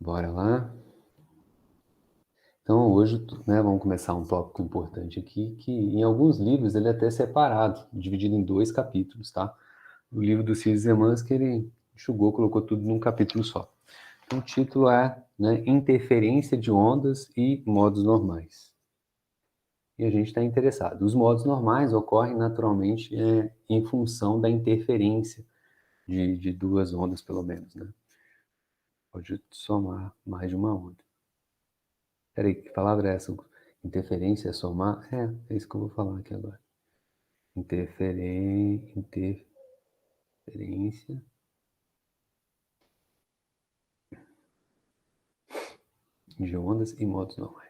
Bora lá. Então, hoje, né, vamos começar um tópico importante aqui, que em alguns livros ele é até separado, dividido em 2 capítulos, tá? O livro do Cid Zemansky, ele enxugou, colocou tudo num capítulo só. Então, o título é, né, Interferência de ondas e modos normais. E a gente está interessado. Os modos normais ocorrem naturalmente em função da interferência de 2 ondas, pelo menos, né? Pode somar mais de uma onda. Peraí, que palavra é essa? Interferência, somar? É isso que eu vou falar aqui agora. Interferência de ondas e modos normais.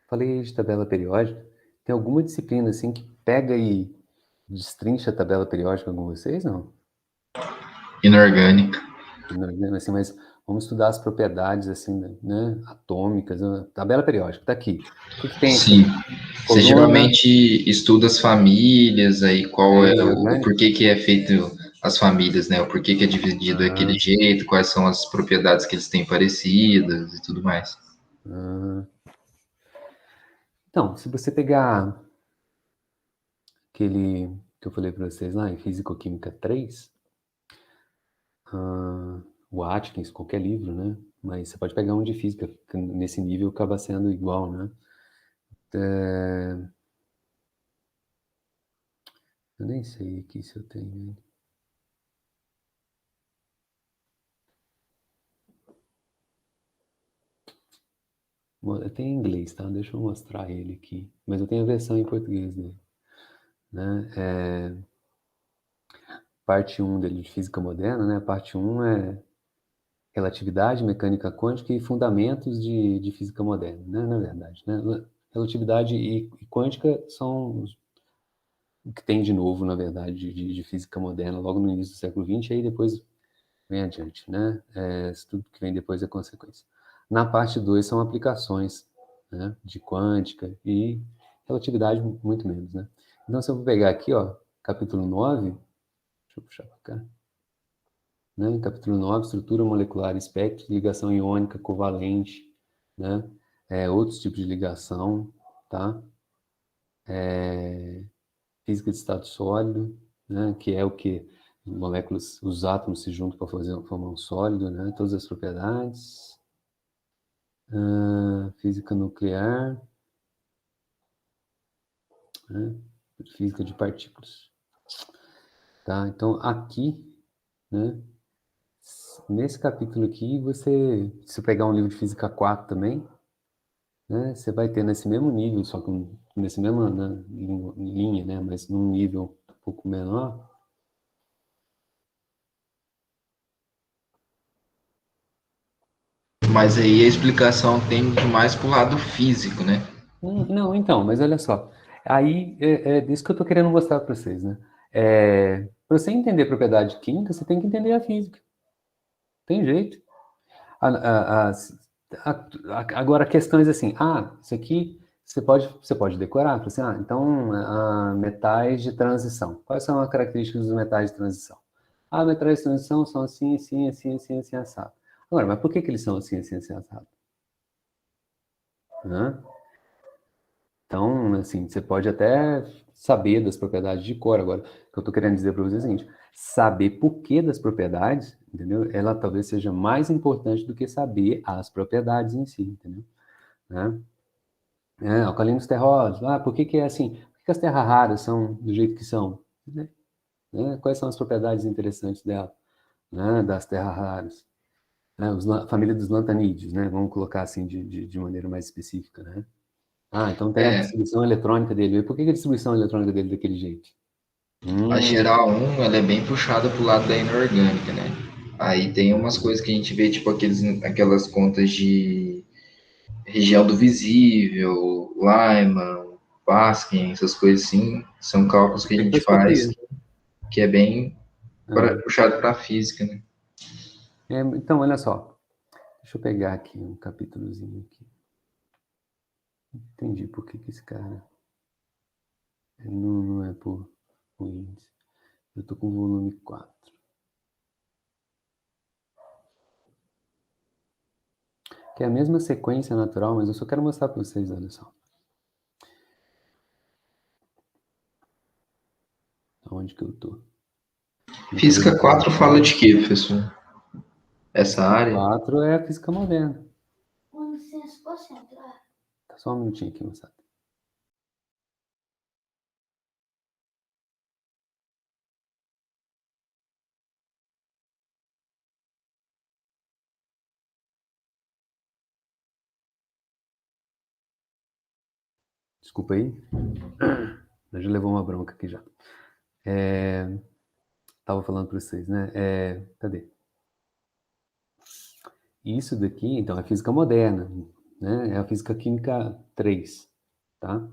Falei aí de tabela periódica. Tem alguma disciplina assim que pega e destrincha a tabela periódica com vocês, não? Inorgânica. Assim, mas vamos estudar as propriedades assim, né, atômicas, tabela periódica, tá aqui. O que tem Sim. aqui? Você Coluna, geralmente estuda as famílias, aí qual é o inorgânica? porquê que é feito as famílias, né? O porquê que é dividido daquele Ah, jeito, quais são as propriedades que eles têm parecidas e tudo mais. ah. Então, se você pegar aquele que eu falei para vocês lá em Físico-Química 3, o Atkins, qualquer livro, né? Mas você pode pegar um de física, que nesse nível acaba sendo igual, né? Eu nem sei aqui se eu tenho. Tem em inglês, tá? Deixa eu mostrar ele aqui. Mas eu tenho a versão em português dele, né? Parte 1 dele de Física Moderna, né? Parte 1 é relatividade, mecânica quântica e fundamentos de física moderna, né? Na verdade, né? Relatividade e quântica são o que tem de novo, na verdade, de física moderna, logo no início do século XX, e aí depois vem adiante, né? Tudo que vem depois é consequência. Na parte 2 são aplicações, né, de quântica e relatividade muito menos, né? Então, se eu vou pegar aqui, ó, capítulo 9, deixa eu puxar para cá, né? Capítulo 9, estrutura molecular, espectro, ligação iônica, covalente, né? Outros tipos de ligação, tá? Física de estado sólido, né? Que é o que moléculas, os átomos se juntam para formar um sólido, né? Todas as propriedades. Física nuclear, né? Física de partículas. Tá? Então, aqui, né? Nesse capítulo aqui, se pegar um livro de Física 4 também, né? Você vai ter nesse mesmo nível, só que nesse mesmo, né, linha, né? Mas num nível um pouco menor. Mas aí a explicação tende mais para o lado físico, né? Não, então, mas olha só. Aí é disso que eu estou querendo mostrar para vocês, né? Para você entender propriedade química, você tem que entender a física. Tem jeito. A- a- Agora, questões assim, isso aqui você pode decorar, assim, então, metais de transição. Quais são as características dos metais de transição? Metais de transição são assim, assim, assim, assim, assim, assado. Agora, mas por que eles são assim, assim, assim, assado? Hã? Então, assim, você pode até saber das propriedades de cor. Agora, o que eu estou querendo dizer para vocês é o seguinte: saber por que das propriedades, entendeu? Ela talvez seja mais importante do que saber as propriedades em si, entendeu? Né? Alcalinos terrosos, por que é assim? Por que as terras raras são do jeito que são? Né? Quais são as propriedades interessantes dela, né? Das terras raras? Né? A família dos lantanídeos, né? Vamos colocar assim de maneira mais específica, né? Então tem a distribuição eletrônica dele. E por que a distribuição eletrônica dele é daquele jeito? A Hum, geral 1, ela é bem puxada para o lado da inorgânica, né? Aí tem umas coisas que a gente vê, tipo aquelas contas de região do visível, Lyman, Pascal, essas coisas assim, são cálculos que a gente faz espectroscopia. que é bem Ah, puxado para a física, né? então, olha só. Deixa eu pegar aqui um capítulozinho aqui. Entendi por que esse cara... Não é por índice. Eu tô com o volume 4. Que é a mesma sequência natural, mas eu só quero mostrar para vocês, olha só. Onde que eu tô? Física 4 fala de quê, professor? Essa área? 4 é a física moderna. Tá só um minutinho aqui, moçada. Desculpa aí. Já levou uma bronca aqui já. Tava falando para vocês, né? Cadê? Isso daqui, então, é física moderna, né? É a física química 3, tá?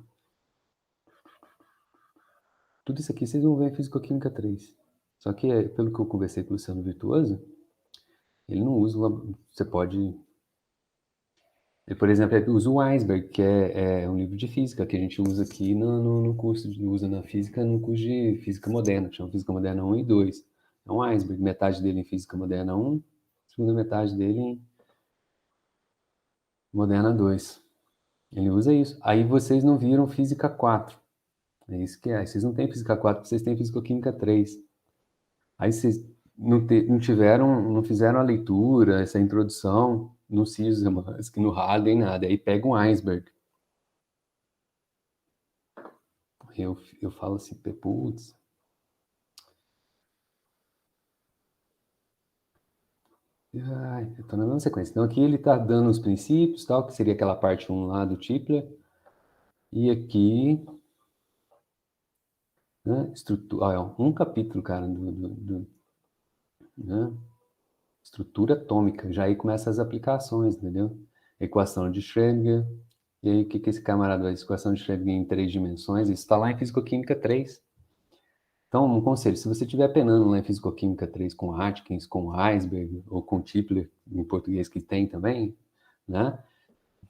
Tudo isso aqui vocês vão ver em física química 3. Só que, pelo que eu conversei com o Luciano Virtuoso, ele não usa... Você pode... Ele, por exemplo, ele usa o Iceberg, que é um livro de física, que a gente usa aqui no curso, usa na física, no curso de física moderna, que chama Física Moderna 1 e 2. É um Iceberg, metade dele em física moderna 1, segunda metade dele em moderna 2. Ele usa isso. Aí vocês não viram física 4. É isso que é. Vocês não têm física 4, vocês têm física química 3. Aí vocês não fizeram a leitura, essa introdução no Sismansky, no Halley, nada. Aí pega um iceberg. Eu falo assim, putz. Ai, eu tô na mesma sequência. Então aqui ele tá dando os princípios, tal, que seria aquela parte 1 lá do Tipler. E aqui, né, estrutura, um capítulo, cara, né, estrutura atômica. Já aí começa as aplicações, entendeu? Equação de Schrödinger. E aí, o que esse camarada vai? Equação de Schrödinger em 3 dimensões? Isso está lá em Físico-Química 3. Então, um conselho, se você estiver penando lá em Físico-Química 3 com Atkins, com Heisberg, ou com Tipler, em português que tem também, né?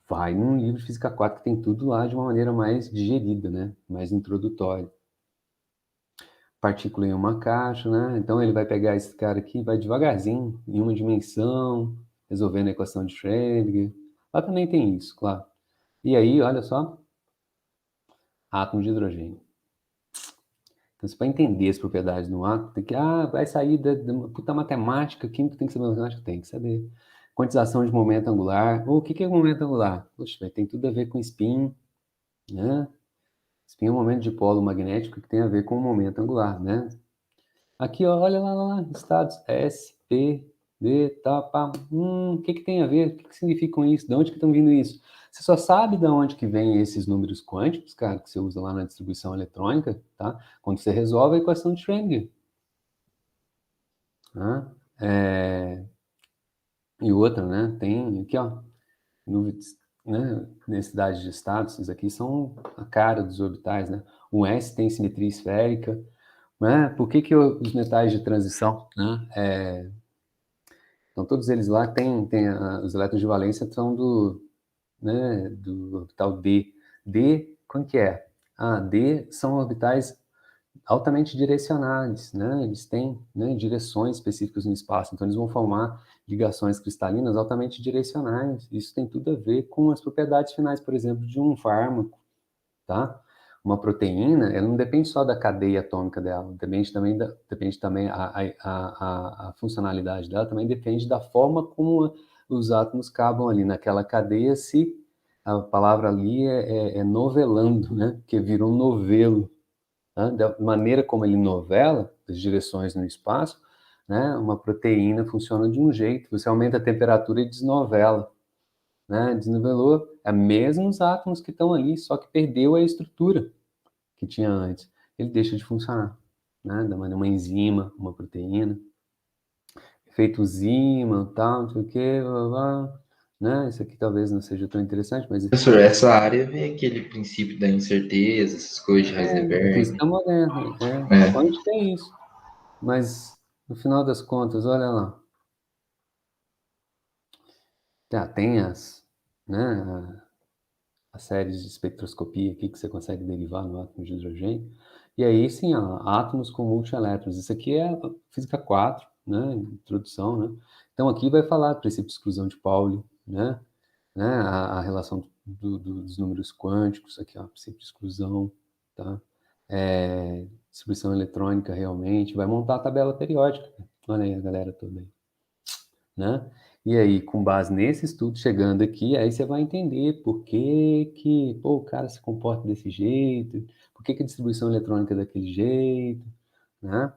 Vai num livro de Física 4 que tem tudo lá de uma maneira mais digerida, né? Mais introdutória. Partícula em uma caixa, né? Então ele vai pegar esse cara aqui, vai devagarzinho, em uma dimensão, resolvendo a equação de Schrödinger. Lá também tem isso, claro. E aí, olha só, átomo de hidrogênio. Então, para entender as propriedades do átomo, tem que, vai sair da puta matemática, química tem que saber matemática? Tem que saber. Quantização de momento angular. O que é momento angular? Poxa, tem tudo a ver com spin, né? Spin é um momento de polo magnético que tem a ver com o momento angular, né? Aqui, ó, olha lá, estados S, P, D, tá, pá. O que tem a ver? O que significam isso? De onde que estão vindo isso? Você só sabe de onde que vem esses números quânticos, cara, que você usa lá na distribuição eletrônica, tá? Quando você resolve a equação de Schrödinger. Tá? E outra, né? Tem aqui, ó, né? Densidade de estados, esses aqui são a cara dos orbitais, né? O S tem simetria esférica, né? Por que os metais de transição, né? Então, todos eles lá têm os elétrons de valência são do orbital D. D, quanto que é? D são orbitais altamente direcionais, né? Eles têm, né, direções específicas no espaço, então eles vão formar ligações cristalinas altamente direcionais. Isso tem tudo a ver com as propriedades finais, por exemplo, de um fármaco, tá? Uma proteína, ela não depende só da cadeia atômica dela, depende também a funcionalidade dela, também depende da forma como os átomos cabam ali naquela cadeia, se a palavra ali é novelando, né? Porque vira um novelo, né? Da maneira como ele novela as direções no espaço, né? Uma proteína funciona de um jeito, você aumenta a temperatura e desnovela, né? Desnivelou, é mesmo os átomos que estão ali, só que perdeu a estrutura que tinha antes. Ele deixa de funcionar, né? Da maneira uma enzima, uma proteína, efeito zima, tal, não sei o que, blá, blá, blá, né? Isso aqui talvez não seja tão interessante, mas Professor, essa área vê aquele princípio da incerteza, essas coisas de Heisenberg. física moderna, É. onde tem isso? Mas no final das contas, olha lá. Tem né, as séries de espectroscopia aqui que você consegue derivar no átomo de hidrogênio. E aí, sim, ó, átomos com multielétrons. Isso aqui é a física 4, né, introdução, né? Então, aqui vai falar do princípio de exclusão de Pauli, a relação dos números quânticos, aqui, ó, princípio de exclusão, tá? Distribuição eletrônica, realmente. Vai montar a tabela periódica. Olha aí a galera toda aí, né? E aí, com base nesse estudo, chegando aqui, aí você vai entender por que que, pô, o cara se comporta desse jeito, por que que a distribuição eletrônica é daquele jeito, né?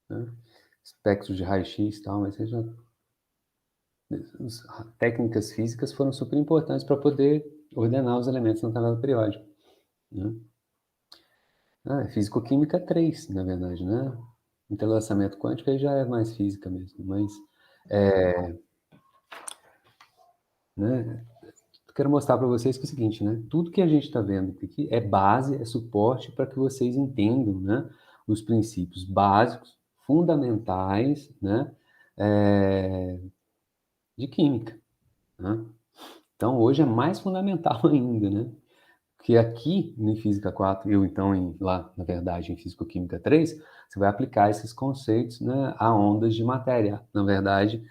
Né? Espectro de raio-x e tal, mas você já... técnicas físicas foram super importantes para poder ordenar os elementos na tabela periódica, né? Físico-química 3, na verdade, né? Entrelaçamento quântico aí já é mais física mesmo, mas, né? Quero mostrar para vocês que é o seguinte, né? Tudo que a gente está vendo aqui é base, é suporte para que vocês entendam, né? Os princípios básicos, fundamentais, né? É, de química, né? Então, hoje é mais fundamental ainda, né? Porque aqui em Física 4, eu então, lá, na verdade, em Físico-Química 3, você vai aplicar esses conceitos, né, a ondas de matéria. Na verdade,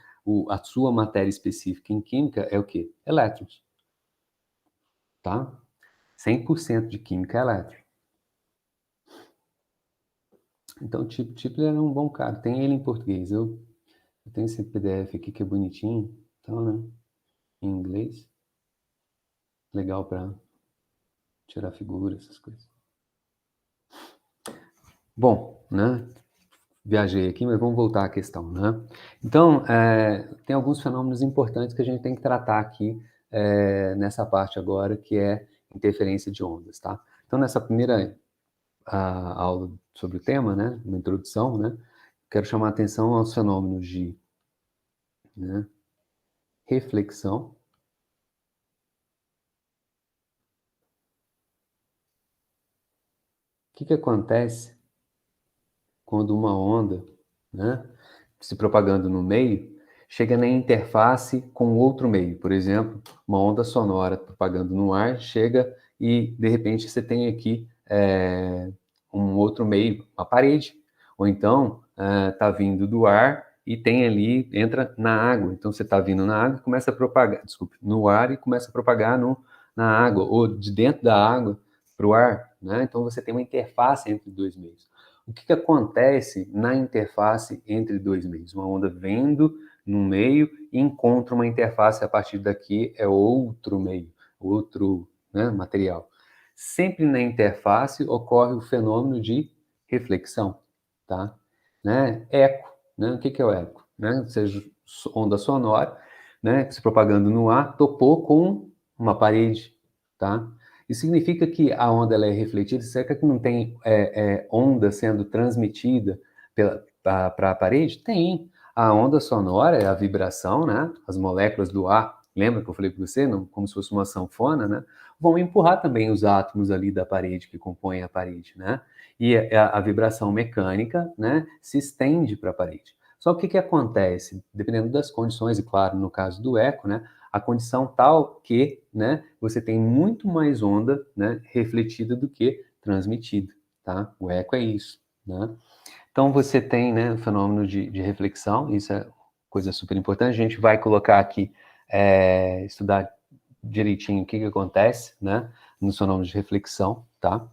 a sua matéria específica em química é o quê? Elétrons, tá? 100% de química é elétrica. Então, o Tipler era um bom cara. Tem ele em português. Eu tenho esse PDF aqui que é bonitinho, então, né? Em inglês. Legal para tirar figuras, essas coisas. Bom, né? Viajei aqui, mas vamos voltar à questão, né? Então, tem alguns fenômenos importantes que a gente tem que tratar aqui nessa parte agora, que é interferência de ondas, tá? Então, nessa primeira aula sobre o tema, né? Uma introdução, né? Quero chamar a atenção aos fenômenos de, né, reflexão. O que acontece quando uma onda, né, se propagando no meio, chega na interface com outro meio? Por exemplo, uma onda sonora propagando no ar chega e, de repente, você tem aqui um outro meio, uma parede. Ou então, está vindo do ar e tem ali, entra na água. Então, você está vindo na água e começa a propagar, desculpe, no ar e começa a propagar na água, ou de dentro da água para o ar, né? Então, você tem uma interface entre dois meios. O que acontece na interface entre dois meios? Uma onda vendo num meio e encontra uma interface, a partir daqui é outro meio, outro, né, material. Sempre na interface ocorre o fenômeno de reflexão, tá? Né? Eco, né? O que é o eco? Né? Ou seja, onda sonora, né, se propagando no ar, topou com uma parede, tá? Isso significa que a onda ela é refletida. Será que não tem onda sendo transmitida para a parede? Tem. A onda sonora é a vibração, né? As moléculas do ar, lembra que eu falei para você, não, como se fosse uma sanfona, né? Vão empurrar também os átomos ali da parede que compõem a parede, né? E a vibração mecânica, né, se estende para a parede. Só que o que acontece? Dependendo das condições, e claro, no caso do eco, né, a condição tal que, né, você tem muito mais onda, né, refletida do que transmitida, tá? O eco é isso, né? Então você tem, né, o fenômeno de reflexão, isso é coisa super importante. A gente vai colocar aqui, estudar direitinho o que acontece, né, nos fenômenos de reflexão, tá?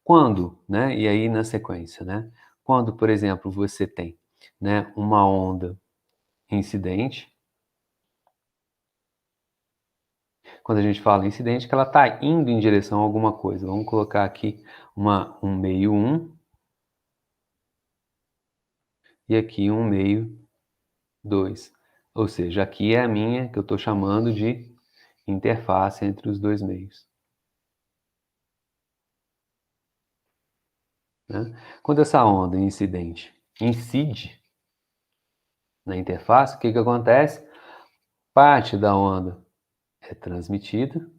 Quando, né, e aí na sequência, né, quando, por exemplo, você tem, né, uma onda incidente. Quando a gente fala incidente, que ela está indo em direção a alguma coisa. Vamos colocar aqui um meio 1 e aqui um meio 2. Ou seja, aqui é a minha, que eu estou chamando de interface entre os dois meios. Né? Quando essa onda incidente incide na interface, o que acontece? Parte da onda é transmitida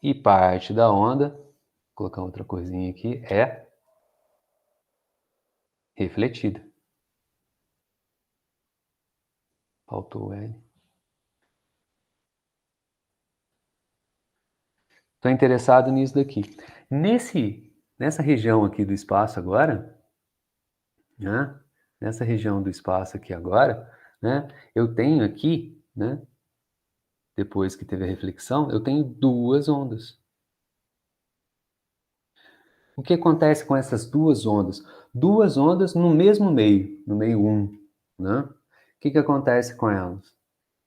e parte da onda colocar outra corzinha aqui, é refletida. Faltou o L. Estou interessado nisso daqui. Nessa região aqui do espaço agora, né? Nessa região do espaço aqui agora, né? Eu tenho aqui, né? Depois que teve a reflexão, eu tenho duas ondas. O que acontece com essas duas ondas? Duas ondas no mesmo meio, no meio 1, né? O que acontece com elas?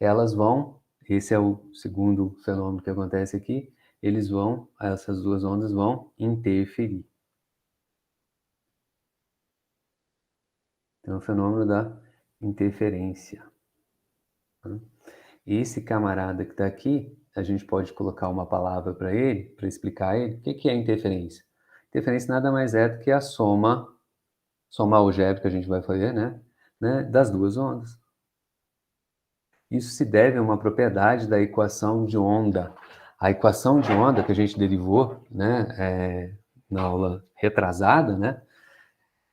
Elas vão, esse é o segundo fenômeno que acontece aqui, essas duas ondas vão interferir. Então, é o fenômeno da interferência. Né? Esse camarada que está aqui, a gente pode colocar uma palavra para ele, para explicar ele. O que é interferência? Interferência nada mais é do que a soma algébrica que a gente vai fazer, né, das duas ondas. Isso se deve a uma propriedade da equação de onda. A equação de onda que a gente derivou, né, na aula retrasada, né,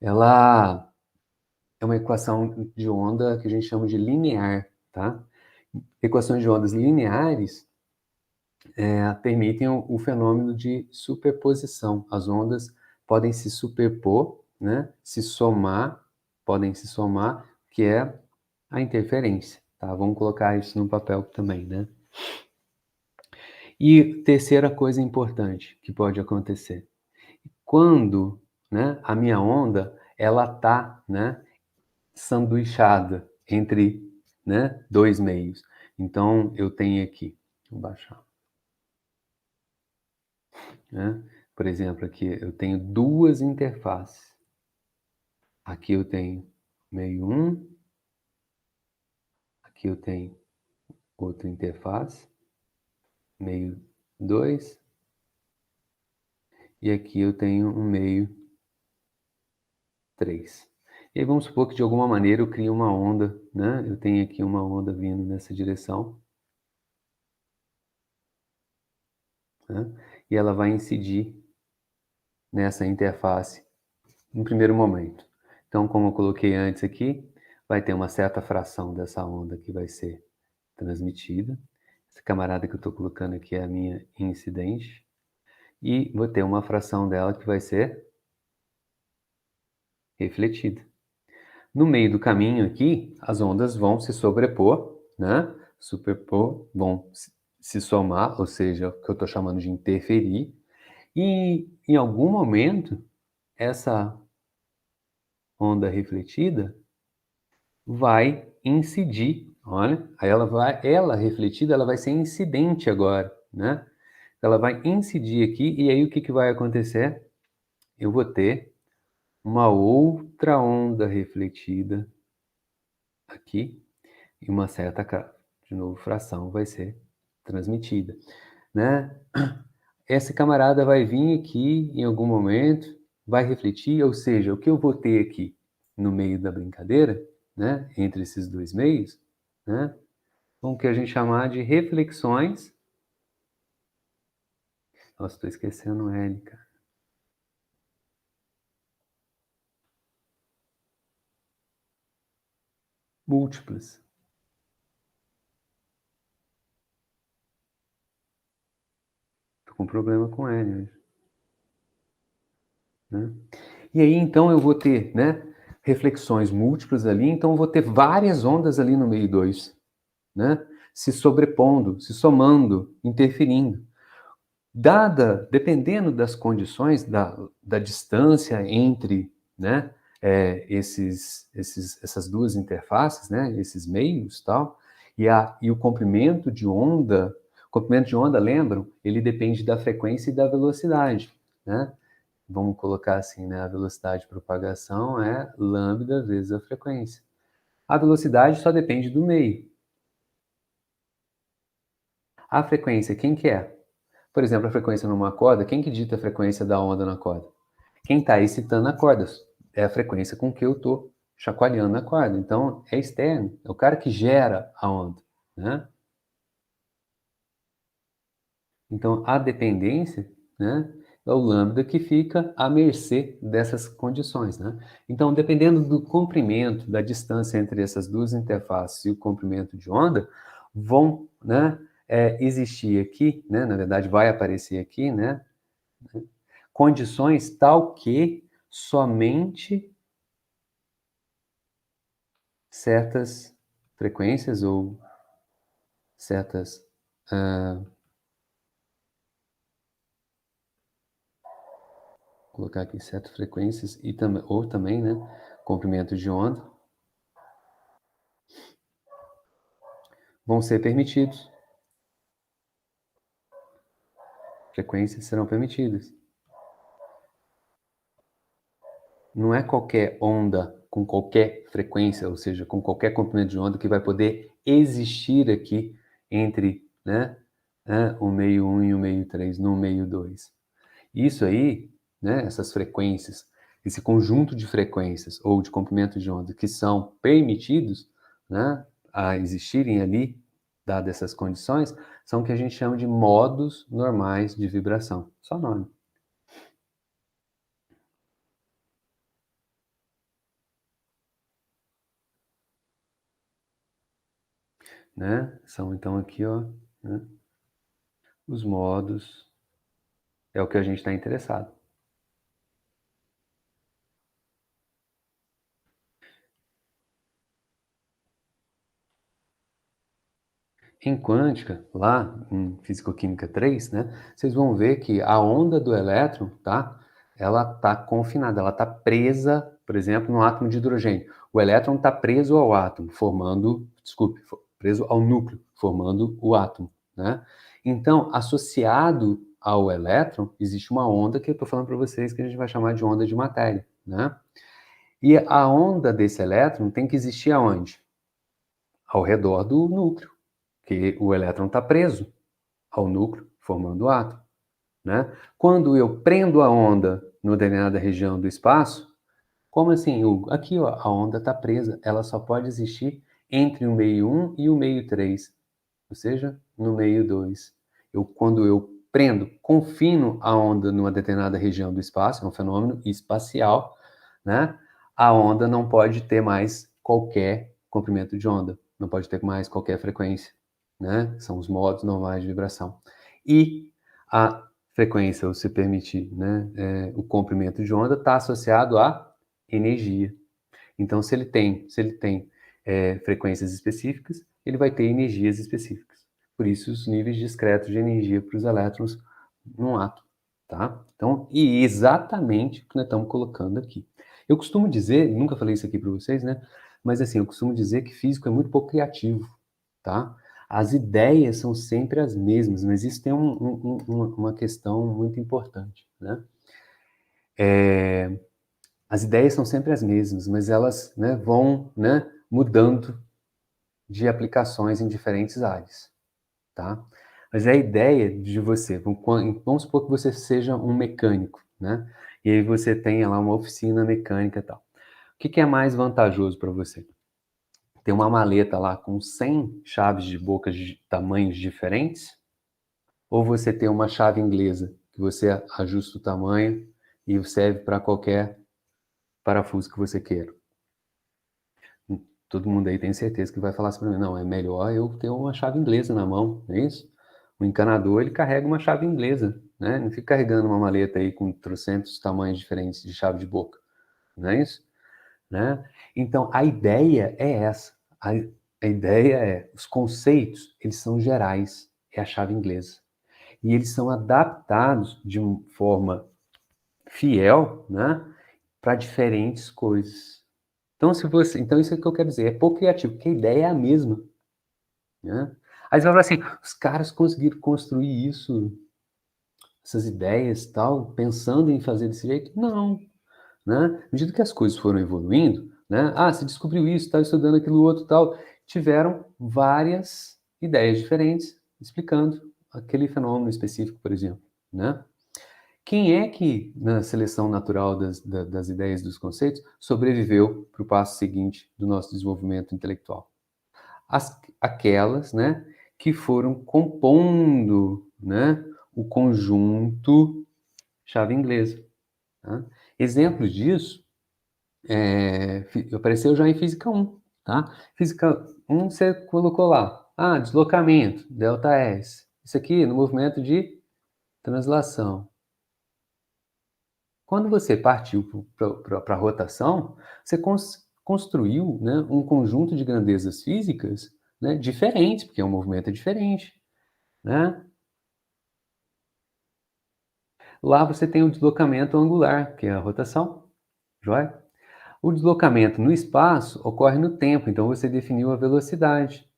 ela é uma equação de onda que a gente chama de linear, tá? Equações de ondas lineares permitem o fenômeno de superposição. As ondas podem se superpor, né? Podem se somar, que é a interferência. Tá? Vamos colocar isso no papel também, né? E terceira coisa importante que pode acontecer. Quando, né, a minha onda ela está, né, sanduichada entre, né, dois meios. Então, eu tenho aqui, vou baixar. Né? Por exemplo, aqui eu tenho duas interfaces. Aqui eu tenho meio 1, aqui eu tenho outra interface, meio 2, e aqui eu tenho um meio 3. E aí vamos supor que de alguma maneira eu crio uma onda, né? Eu tenho aqui uma onda vindo nessa direção, né? E ela vai incidir nessa interface no primeiro momento. Então, como eu coloquei antes aqui, vai ter uma certa fração dessa onda que vai ser transmitida. Essa camarada que eu estou colocando aqui é a minha incidente. E vou ter uma fração dela que vai ser refletida. No meio do caminho aqui, as ondas vão se sobrepor, né? Vão se somar, ou seja, o que eu estou chamando de interferir. E em algum momento, essa onda refletida vai incidir, olha, aí ela refletida, ela vai ser incidente agora, né? Ela vai incidir aqui e aí o que vai acontecer? Eu vou ter uma outra onda refletida aqui e uma certa, de novo, fração vai ser transmitida, né? Esse camarada vai vir aqui em algum momento, vai refletir, ou seja, o que eu vou ter aqui no meio da brincadeira, né, entre esses dois meios, né, o que a gente chamar de reflexões. Nossa, estou esquecendo o L, cara. Múltiplas. Estou com problema com L hoje. Né? E aí, então, eu vou ter, né, reflexões múltiplas ali, então eu vou ter várias ondas ali no meio 2, né, se sobrepondo, se somando, interferindo. Dependendo das condições, da distância entre, né, essas duas interfaces, né, esses meios, tal, e o comprimento de onda, lembram, ele depende da frequência e da velocidade, né? Vamos colocar assim, né, a velocidade de propagação é lambda vezes a frequência. A velocidade só depende do meio. A frequência, quem que é? Por exemplo, a frequência numa corda, quem que dita a frequência da onda na corda? Quem está excitando a corda. É a frequência com que eu estou chacoalhando a corda. Então, é externo. É o cara que gera a onda. Né? Então, a dependência, né, é o lambda que fica à mercê dessas condições, né? Então, dependendo do comprimento, da distância entre essas duas interfaces e o comprimento de onda, vão, né, existir aqui, né, na verdade vai aparecer aqui, né, condições tal que somente certas frequências ou certas colocar aqui certas frequências e também ou também, né, comprimento de onda vão ser permitidos. Frequências serão permitidas. Não é qualquer onda com qualquer frequência, ou seja, com qualquer comprimento de onda que vai poder existir aqui entre, né, o meio 1 e o meio 3, no meio 2. Isso aí, né, essas frequências, esse conjunto de frequências ou de comprimento de onda que são permitidos, né, a existirem ali, dadas essas condições, são o que a gente chama de modos normais de vibração. Só nome. Né? São então aqui, ó, né, os modos, é o que a gente está interessado. Em quântica, lá em Físico-Química 3, né, vocês vão ver que a onda do elétron, tá, ela está confinada, ela está presa, por exemplo, no átomo de hidrogênio. O elétron está preso ao átomo, preso ao núcleo, formando o átomo, né? Então, associado ao elétron, existe uma onda que eu estou falando para vocês que a gente vai chamar de onda de matéria, né? E a onda desse elétron tem que existir aonde? Ao redor do núcleo, que o elétron está preso ao núcleo, formando o átomo, né? Quando eu prendo a onda numa determinada região do espaço, como assim, Hugo? Aqui, ó, a onda está presa, ela só pode existir entre o meio 1 e o meio 3, ou seja, no meio 2. Quando eu prendo, confino a onda numa determinada região do espaço, é um fenômeno espacial, né? A onda não pode ter mais qualquer comprimento de onda, não pode ter mais qualquer frequência, né? São os modos normais de vibração. E a frequência, ou se permitir, né, o comprimento de onda está associado à energia. Então, se ele tem frequências específicas, ele vai ter energias específicas. Por isso, os níveis discretos de energia para os elétrons num átomo, tá? Então, e exatamente o que nós estamos colocando aqui. Eu costumo dizer, nunca falei isso aqui para vocês, né? Mas assim, eu costumo dizer que físico é muito pouco criativo, tá? As ideias são sempre as mesmas, mas isso tem uma questão muito importante, né? As ideias são sempre as mesmas, mas elas, né, vão, né, mudando de aplicações em diferentes áreas, tá? Mas é a ideia de você, vamos supor que você seja um mecânico, né? E aí você tenha lá uma oficina mecânica e tal. O que é mais vantajoso para você? Ter uma maleta lá com 100 chaves de boca de tamanhos diferentes? Ou você ter uma chave inglesa que você ajusta o tamanho e serve para qualquer parafuso que você queira? Todo mundo aí tem certeza que vai falar assim para mim, não, é melhor eu ter uma chave inglesa na mão, não é isso? O encanador, ele carrega uma chave inglesa, né? Não fica carregando uma maleta aí com trocentos tamanhos diferentes de chave de boca, não é isso? Né? Então, a ideia é essa. A ideia é, os conceitos, eles são gerais, é a chave inglesa. E eles são adaptados de uma forma fiel, né, para diferentes coisas. Então isso é o que eu quero dizer, é pouco criativo, porque a ideia é a mesma, né? Aí você vai falar assim, os caras conseguiram construir isso, essas ideias tal, pensando em fazer desse jeito? Não, né? À medida que as coisas foram evoluindo, né? Ah, você descobriu isso, está estudando aquilo outro tal, tiveram várias ideias diferentes explicando aquele fenômeno específico, por exemplo, né? Quem é que, na seleção natural das ideias e dos conceitos, sobreviveu para o passo seguinte do nosso desenvolvimento intelectual? Aquelas, né, que foram compondo, né, o conjunto chave inglesa. Tá? Exemplos disso apareceu já em Física 1. Tá? Física 1 você colocou lá, deslocamento, ΔS. Isso aqui no movimento de translação. Quando você partiu para a rotação, você construiu, né, um conjunto de grandezas físicas, né, diferentes, porque o movimento é diferente. Né? Lá você tem o deslocamento angular, que é a rotação. Joia? O deslocamento no espaço ocorre no tempo, então você definiu a velocidade.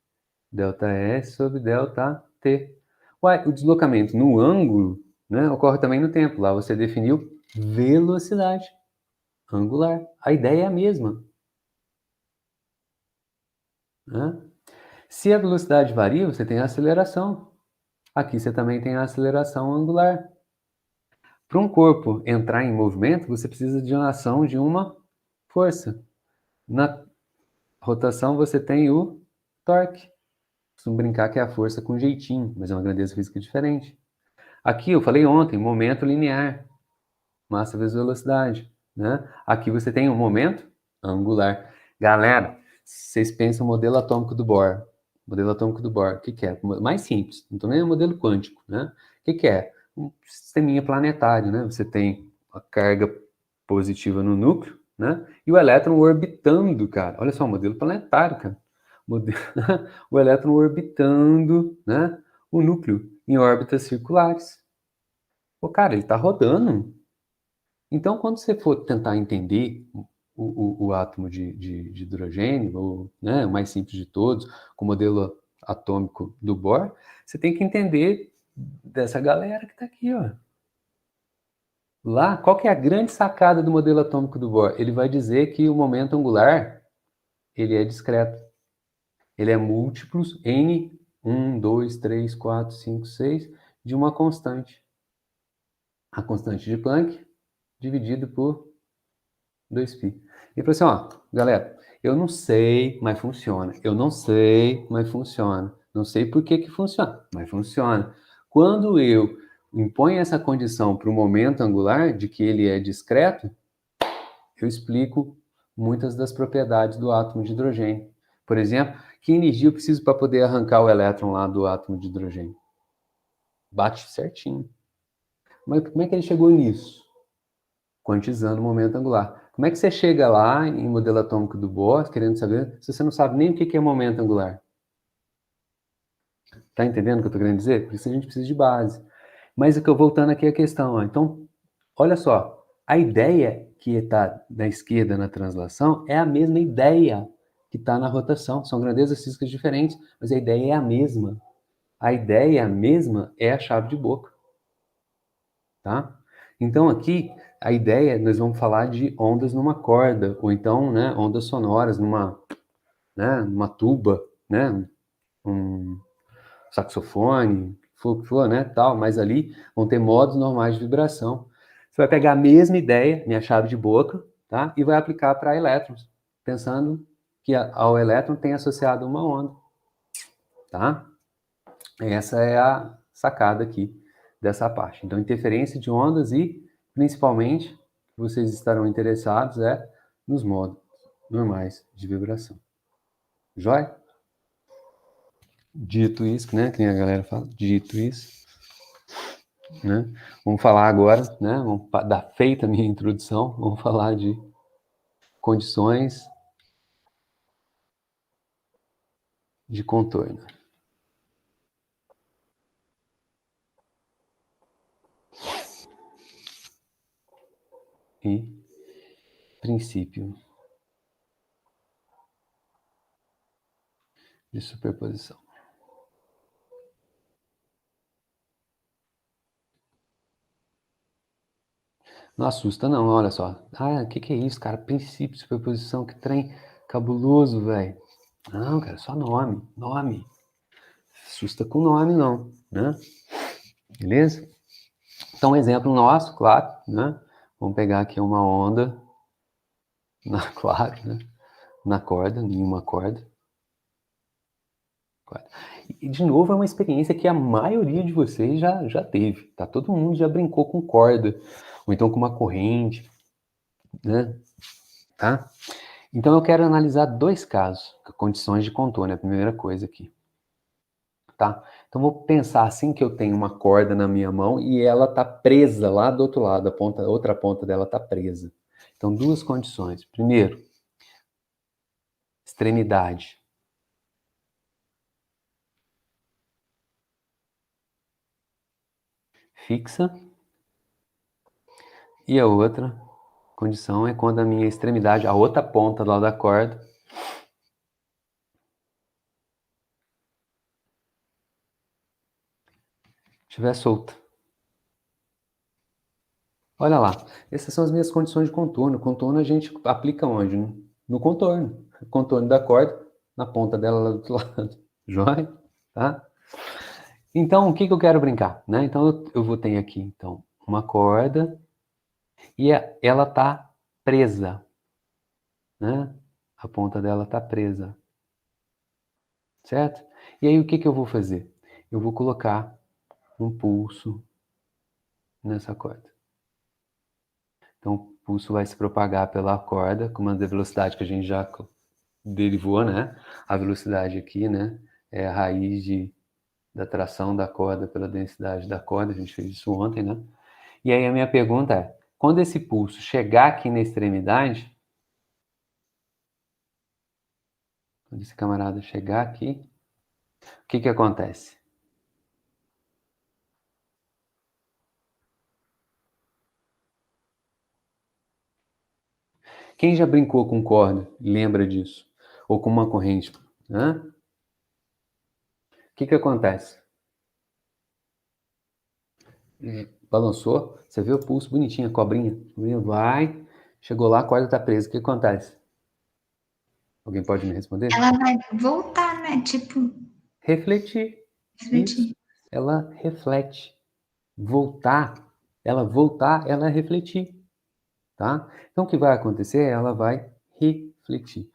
ΔS sobre ΔT. O deslocamento no ângulo, né, ocorre também no tempo. Lá você definiu velocidade angular. A ideia é a mesma. Né? Se a velocidade varia, você tem a aceleração. Aqui você também tem a aceleração angular. Para um corpo entrar em movimento, você precisa de uma ação de uma força. Na rotação, você tem o torque. Costumo brincar que é a força com jeitinho, mas é uma grandeza física diferente. Aqui, eu falei ontem, momento linear. Massa vezes velocidade. Né? Aqui você tem um momento angular. Galera, vocês pensam no modelo atômico do Bohr. Modelo atômico do Bohr, o que é? Mais simples, não estou nem no modelo quântico. Né? O que é? Um sisteminha planetário. Né? Você tem a carga positiva no núcleo, né? E o elétron orbitando, cara. Olha só, o modelo planetário, cara. O elétron orbitando, né? O núcleo em órbitas circulares. Pô, cara, ele está rodando. Então, quando você for tentar entender o átomo de hidrogênio, né, o mais simples de todos, com o modelo atômico do Bohr, você tem que entender dessa galera que está aqui, ó. Lá, qual que é a grande sacada do modelo atômico do Bohr? Ele vai dizer que o momento angular, ele é discreto. Ele é múltiplos n, 1, 2, 3, 4, 5, 6, de uma constante. A constante de Planck, dividido por 2π. Ele falou assim, ó, galera, eu não sei, mas funciona. Eu não sei, mas funciona. Não sei por que funciona, mas funciona. Quando eu imponho essa condição para o momento angular, de que ele é discreto, eu explico muitas das propriedades do átomo de hidrogênio. Por exemplo, que energia eu preciso para poder arrancar o elétron lá do átomo de hidrogênio? Bate certinho. Mas como é que ele chegou nisso? Quantizando o momento angular. Como é que você chega lá em modelo atômico do Bohr, querendo saber, se você não sabe nem o que é momento angular? Tá entendendo o que eu estou querendo dizer? Por isso a gente precisa de base. Mas o que eu voltando aqui à questão, ó. Então, olha só, a ideia que está na esquerda na translação é a mesma ideia que está na rotação. São grandezas físicas diferentes, mas a ideia é a mesma. A ideia mesma é a chave de boca. Tá? Então aqui, a ideia, nós vamos falar de ondas numa corda, ou então, né, ondas sonoras numa tuba, né, um saxofone, o que for, né, tal, mas ali vão ter modos normais de vibração. Você vai pegar a mesma ideia, minha chave de boca, tá, e vai aplicar para elétrons, pensando que ao elétron tem associado uma onda, tá? Essa é a sacada aqui dessa parte. Então, interferência de ondas e, principalmente, vocês estarão interessados nos modos normais de vibração. Joia? Dito isso, né, que a galera fala, dito isso, né, vamos falar agora, né, vamos dar feita a minha introdução, vamos falar de condições de contorno. E princípio de superposição. Não assusta não, olha só. O que é isso, cara? Princípio de superposição, que trem cabuloso, velho. Não, cara, só nome. Assusta com nome não, né? Beleza? Então, um exemplo nosso, claro, né? Vamos pegar aqui uma onda, claro, né? Na corda, em uma corda. E, de novo, é uma experiência que a maioria de vocês já teve, tá? Todo mundo já brincou com corda, ou então com uma corrente, né? Tá? Então, eu quero analisar 2 casos, condições de contorno, é a primeira coisa aqui. Tá? Então, vou pensar assim que eu tenho uma corda na minha mão e ela está presa lá do outro lado, a outra ponta dela está presa. Então, 2 condições. Primeiro, extremidade. Fixa. E a outra condição é quando a minha extremidade, a outra ponta lá da corda, estiver solta. Olha lá, essas são as minhas condições de contorno. Contorno a gente aplica onde? No contorno. Contorno da corda, na ponta dela lá do outro lado. Joia? Tá? Então, o que eu quero brincar? Né? Então, eu vou ter aqui, então, uma corda e ela está presa. Né? A ponta dela está presa. Certo? E aí, o que eu vou fazer? Eu vou colocar um pulso nessa corda. Então, o pulso vai se propagar pela corda com uma velocidade que a gente já derivou, né? A velocidade aqui, né? É a raiz da tração da corda pela densidade da corda. A gente fez isso ontem, né? E aí a minha pergunta é, quando esse pulso chegar aqui na extremidade, quando esse camarada chegar aqui, o que acontece? Quem já brincou com corda, lembra disso? Ou com uma corrente, né? O que acontece? Balançou, você vê o pulso bonitinho, a cobrinha. A cobrinha vai, chegou lá, a corda está presa. O que acontece? Alguém pode me responder? Ela vai voltar, né? Tipo, Refletir. Isso. refletir. Ela reflete. Voltar, ela é refletir. Tá? Então, o que vai acontecer? Ela vai refletir.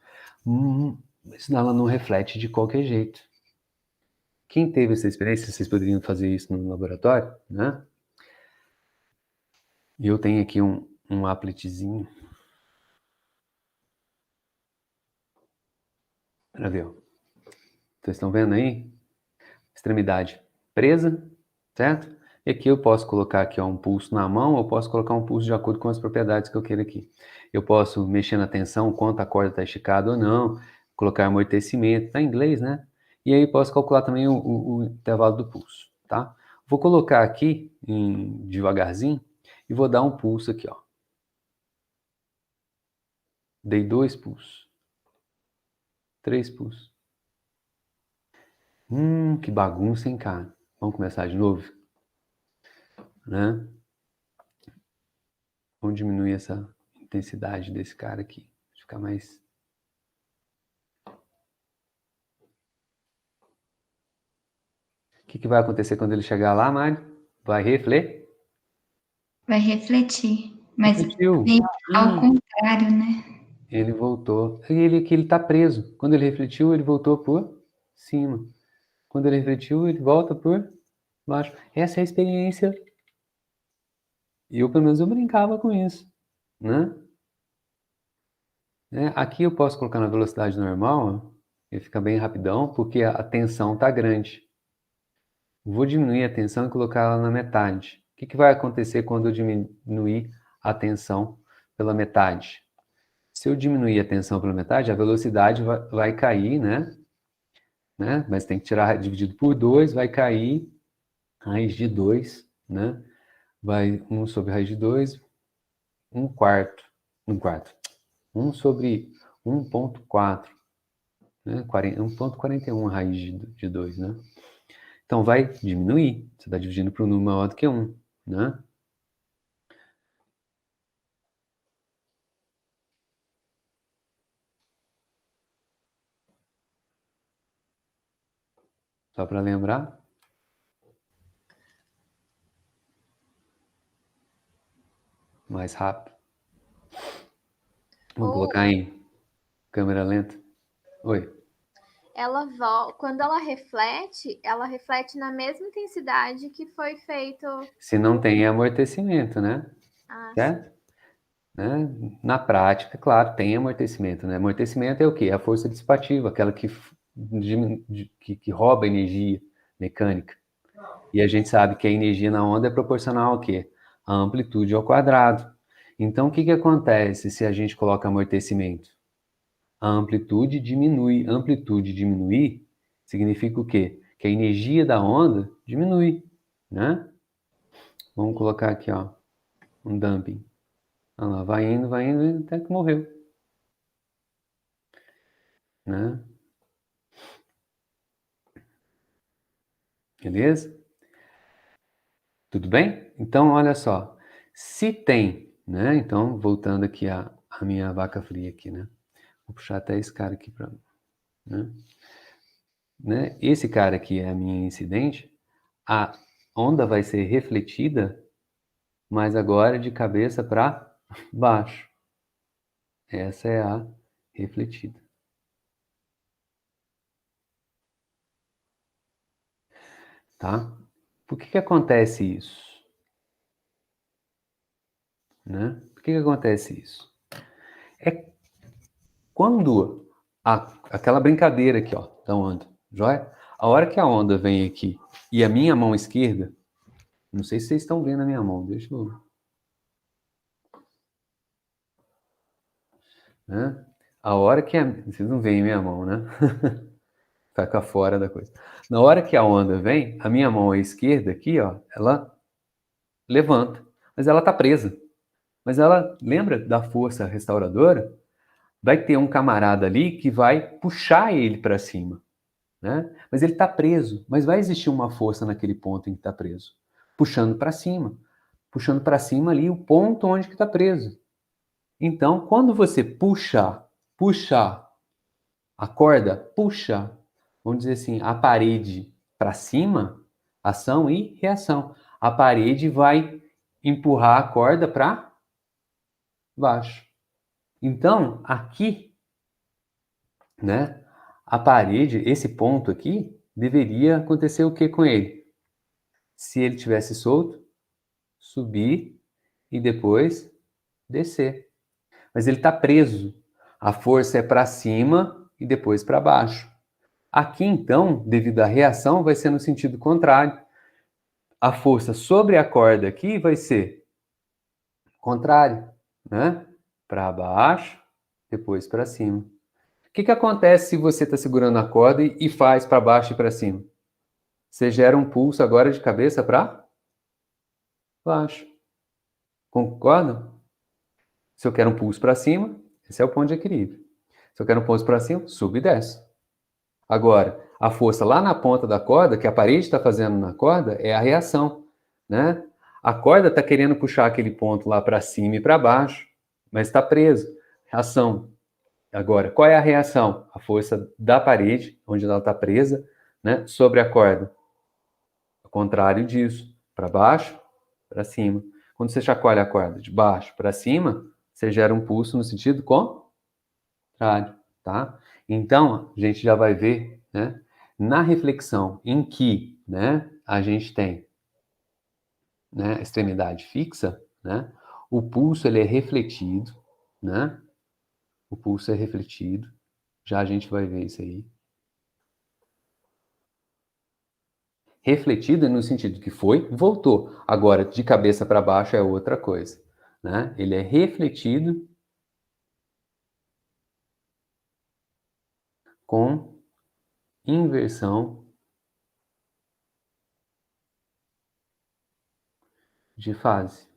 Senão ela não reflete de qualquer jeito. Quem teve essa experiência, vocês poderiam fazer isso no laboratório, né? Eu tenho aqui um appletzinho. Para ver, ó. Vocês estão vendo aí? Extremidade presa, certo? E aqui eu posso colocar aqui ó, um pulso na mão, ou posso colocar um pulso de acordo com as propriedades que eu queira aqui. Eu posso mexer na tensão, quanto a corda está esticada ou não, colocar amortecimento, tá em inglês, né? E aí posso calcular também o intervalo do pulso, tá? Vou colocar aqui devagarzinho e vou dar um pulso aqui, ó. Dei 2 pulsos. 3 pulsos. Que bagunça, hein, cara? Vamos começar de novo? Né? Vamos diminuir essa intensidade desse cara aqui. Ficar mais... O que vai acontecer quando ele chegar lá, Mário? Vai refletir? Vai refletir. Mas Refletiu. meio ao contrário, né? Ele voltou. E ele aqui, ele tá preso. Quando ele refletiu, ele voltou por cima. Quando ele refletiu, ele volta por baixo. Essa é a experiência. E eu, pelo menos, eu brincava com isso, né? Aqui eu posso colocar na velocidade normal, ele fica bem rapidão, porque a tensão está grande. Vou diminuir a tensão e colocar ela na metade. O que vai acontecer quando eu diminuir a tensão pela metade? Se eu diminuir a tensão pela metade, a velocidade vai cair, né? Mas tem que tirar dividido por 2, vai cair raiz de 2, né? Vai 1 sobre raiz de 2, 1 quarto. 1 sobre 1,4, né? 1,41 raiz de 2, né? Então vai diminuir. Você está dividindo para um número maior do que 1, né? Só para lembrar. Mais rápido. Vamos colocar em câmera lenta. Oi. quando ela reflete na mesma intensidade que foi feito. Se não tem amortecimento, né? Certo? Né? Na prática, claro, tem amortecimento, né? Amortecimento é o quê? A força dissipativa, aquela que rouba energia mecânica. E a gente sabe que a energia na onda é proporcional ao quê? A amplitude ao quadrado. Então, o que acontece se a gente coloca amortecimento? A amplitude diminui. Amplitude diminuir significa o quê? Que a energia da onda diminui, né? Vamos colocar aqui, ó, um damping. Olha lá, vai indo, até que morreu. Né? Beleza? Tudo bem? Então, olha só. Se tem, né? Então, voltando aqui a minha vaca fria aqui, né? Vou puxar até esse cara aqui para mim, né? Esse cara aqui é a minha incidente. A onda vai ser refletida, mas agora de cabeça para baixo. Essa é a refletida. Tá? Por que acontece isso? Né? Por que acontece isso? É quando aquela brincadeira aqui, ó, da onda, joia? A hora que a onda vem aqui e a minha mão esquerda, não sei se vocês estão vendo a minha mão, deixa eu... Né? A hora que vocês não veem minha mão, né? Fica fora da coisa. Na hora que a onda vem, a minha mão esquerda aqui, ó, ela levanta, mas ela tá presa. Mas ela, lembra da força restauradora? Vai ter um camarada ali que vai puxar ele para cima, né? Mas ele está preso, mas vai existir uma força naquele ponto em que está preso, puxando para cima ali o ponto onde que está preso. Então, quando você puxa a corda, vamos dizer assim, a parede para cima, ação e reação. A parede vai empurrar a corda para baixo. Então, aqui, né, a parede, esse ponto aqui, deveria acontecer o que com ele? Se ele tivesse solto, subir e depois descer. Mas ele está preso. A força é para cima e depois para baixo. Aqui, então, devido à reação, vai ser no sentido contrário. A força sobre a corda aqui vai ser contrário, né? Para baixo, depois para cima. O que acontece se você está segurando a corda e faz para baixo e para cima? Você gera um pulso agora de cabeça para baixo. Concorda? Se eu quero um pulso para cima, esse é o ponto de equilíbrio. Se eu quero um pulso para cima, sube e desce. Agora, a força lá na ponta da corda, que a parede está fazendo na corda, é a reação, né? A corda está querendo puxar aquele ponto lá para cima e para baixo, mas está preso. Reação. Agora, qual é a reação? A força da parede, onde ela está presa, né, sobre a corda. Ao contrário disso, para baixo, para cima. Quando você chacoalha a corda de baixo para cima, você gera um pulso no sentido contrário, tá? Então, a gente já vai ver, né, na reflexão em que, né, a gente tem, né, extremidade fixa, né, o pulso ele é refletido, né? O pulso é refletido. Já a gente vai ver isso aí. Refletido no sentido que foi, voltou. Agora, de cabeça para baixo é outra coisa, né? Ele é refletido com inversão de fase.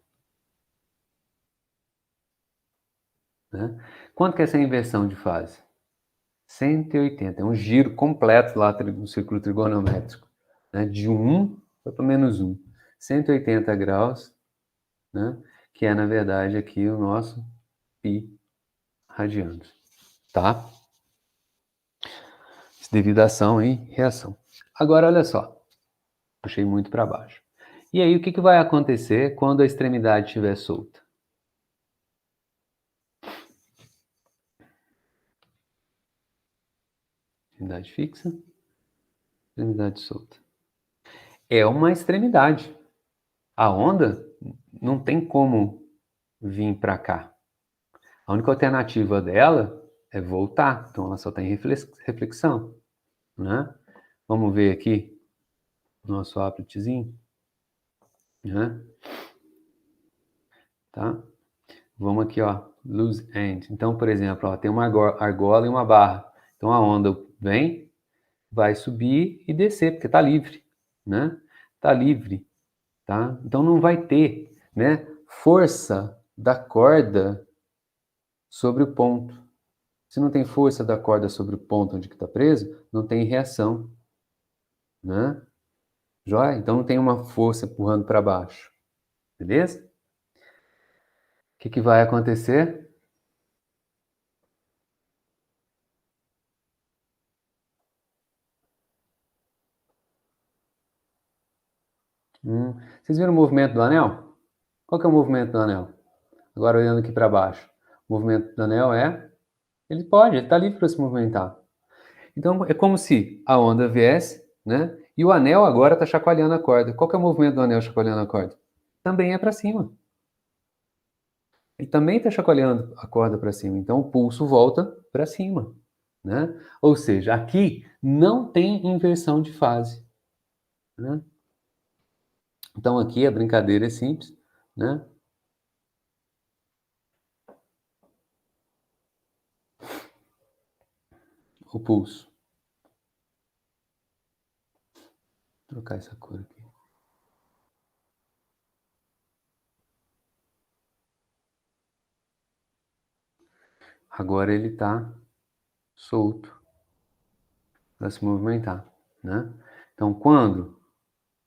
Né? Quanto que é essa inversão de fase? 180. É um giro completo lá no círculo trigonométrico. Né? De 1 para menos 1. 180 graus, né? Que é, na verdade, aqui o nosso π radianos. Tá? Devido à ação e reação. Agora, olha só. Puxei muito para baixo. E aí, o que vai acontecer quando a extremidade estiver solta? Extremidade fixa, extremidade solta. É uma extremidade. A onda não tem como vir para cá. A única alternativa dela é voltar. Então ela só tem reflexão, né? Vamos ver aqui nosso applitzinho, né? Tá? Vamos aqui, ó, loose end. Então, por exemplo, ó, tem uma argola e uma barra. Então a onda vem, vai subir e descer, porque está livre, né? Está livre, tá? Então não vai ter, né, força da corda sobre o ponto. Se não tem força da corda sobre o ponto onde está preso, não tem reação, né? Joia? Então não tem uma força empurrando para baixo, beleza? O que vai acontecer? Vocês viram o movimento do anel? Qual que é o movimento do anel? Agora olhando aqui para baixo. O movimento do anel ele está livre para se movimentar. Então é como se a onda viesse, né? E o anel agora está chacoalhando a corda. Qual que é o movimento do anel chacoalhando a corda? Também é para cima. Ele também está chacoalhando a corda para cima. Então o pulso volta para cima, né? Ou seja, aqui não tem inversão de fase, né? Então aqui a brincadeira é simples, né? O pulso. Vou trocar essa cor aqui. Agora ele está solto para se movimentar, né? Então quando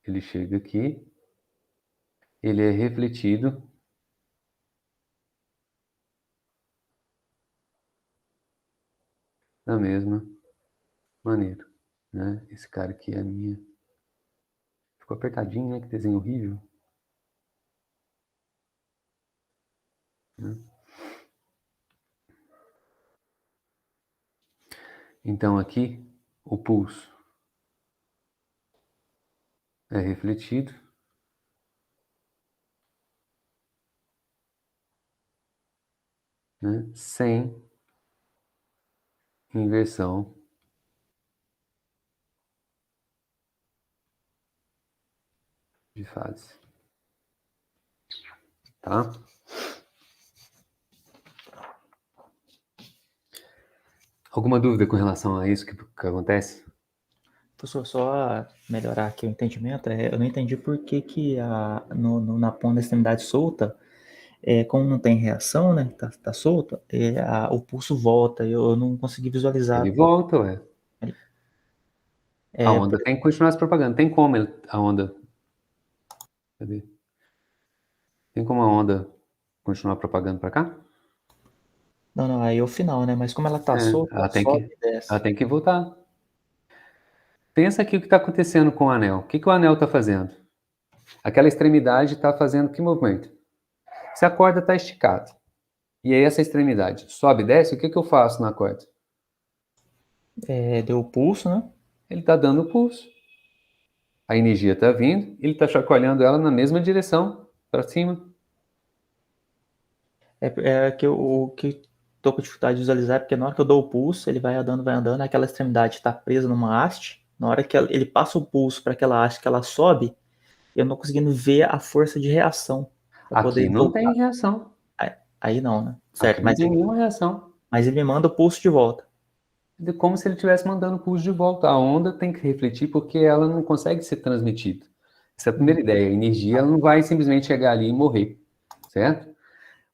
ele chega aqui, ele é refletido da mesma maneira, né? Esse cara aqui é a minha... Ficou apertadinho, né? Que desenho horrível. Né? Então aqui, o pulso é refletido, né? Sem inversão de fase. Tá? Alguma dúvida com relação a isso que acontece? Professor, só melhorar aqui o entendimento, eu não entendi por que na ponta da extremidade solta, como não tem reação, né, tá solto, o pulso volta, eu não consegui visualizar. Ele volta, ué. A onda tem que continuar se propagando. Tem como a onda... Cadê? Tem como a onda continuar propagando para cá? Não, aí é o final, né, mas como ela tá solta, ela sobe e desce. Ela tem que voltar. Pensa aqui o que está acontecendo com o anel. O que o anel está fazendo? Aquela extremidade está fazendo que movimento? Se a corda está esticada, e aí essa extremidade sobe e desce, o que eu faço na corda? Deu o pulso, né? Ele está dando o pulso. A energia está vindo, ele está chacoalhando ela na mesma direção, para cima. O que tô com dificuldade de visualizar é porque na hora que eu dou o pulso, ele vai andando, aquela extremidade está presa numa haste. Na hora que ele passa o pulso para aquela haste que ela sobe, eu não conseguindo ver a força de reação. Aqui não tem reação. Aí não, né? Certo, Aqui não tem nenhuma reação. Mas ele me manda o pulso de volta. Como se ele estivesse mandando o pulso de volta. A onda tem que refletir porque ela não consegue ser transmitida. Essa é a primeira ideia. A energia ela não vai simplesmente chegar ali e morrer, certo?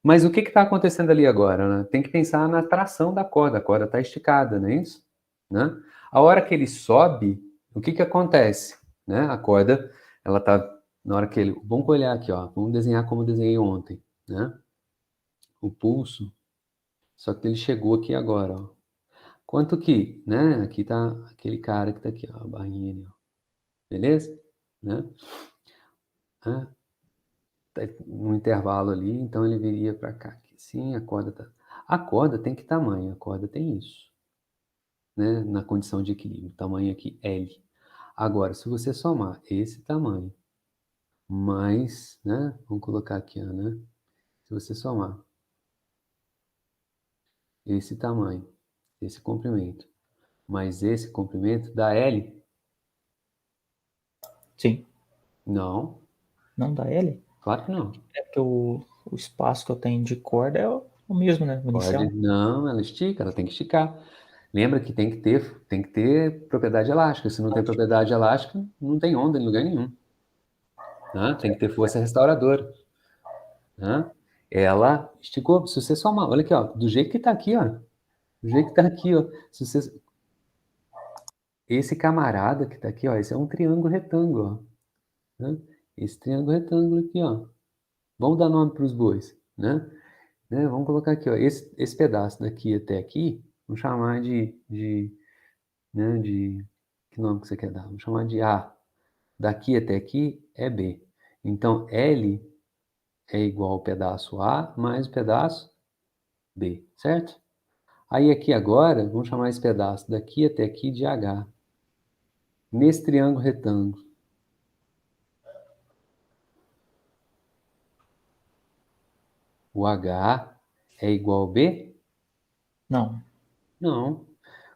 Mas o que está acontecendo ali agora? Né? Tem que pensar na tração da corda. A corda está esticada, não é isso? Né? A hora que ele sobe, o que acontece? Né? A corda, ela está... Na hora que ele... Vamos olhar aqui, ó. Vamos desenhar como eu desenhei ontem, né? O pulso. Só que ele chegou aqui agora, ó. Quanto que, né? Aqui tá aquele cara que tá aqui, ó, a barrinha ali, ó. Beleza? Né? Tá no intervalo ali, então ele viria para cá. Aqui. Sim, a corda tá... A corda tem que tamanho, a corda tem isso. né, na condição de equilíbrio. Tamanho aqui, L. Agora, se você somar esse tamanho mais, né, vamos colocar aqui, ó, né, se você somar esse tamanho, esse comprimento, mais esse comprimento, dá L? Sim. Não, Não dá L? claro que não. É porque o espaço que eu tenho de corda é o mesmo, né? O inicial. Não, ela estica, ela tem que esticar. Lembra que tem que ter propriedade elástica. Se não tem propriedade elástica, não tem onda em lugar nenhum. Né? Tem que ter força restauradora. Né? Ela esticou. Se você somar, olha aqui, ó, do jeito que está aqui, ó, do jeito que está aqui, ó, se você, esse camarada que está aqui, ó, esse é um triângulo retângulo, ó, né? Esse triângulo retângulo aqui, ó. Vamos dar nome para os bois, né? Vamos colocar aqui, ó, esse pedaço daqui até aqui, vamos chamar né, de... Que nome que você quer dar? Vamos chamar de A. Daqui até aqui é B. Então, L é igual ao pedaço A mais o pedaço B, certo? Aí aqui agora, vamos chamar esse pedaço daqui até aqui de H. Nesse triângulo retângulo. O H é igual ao B? Não. Não.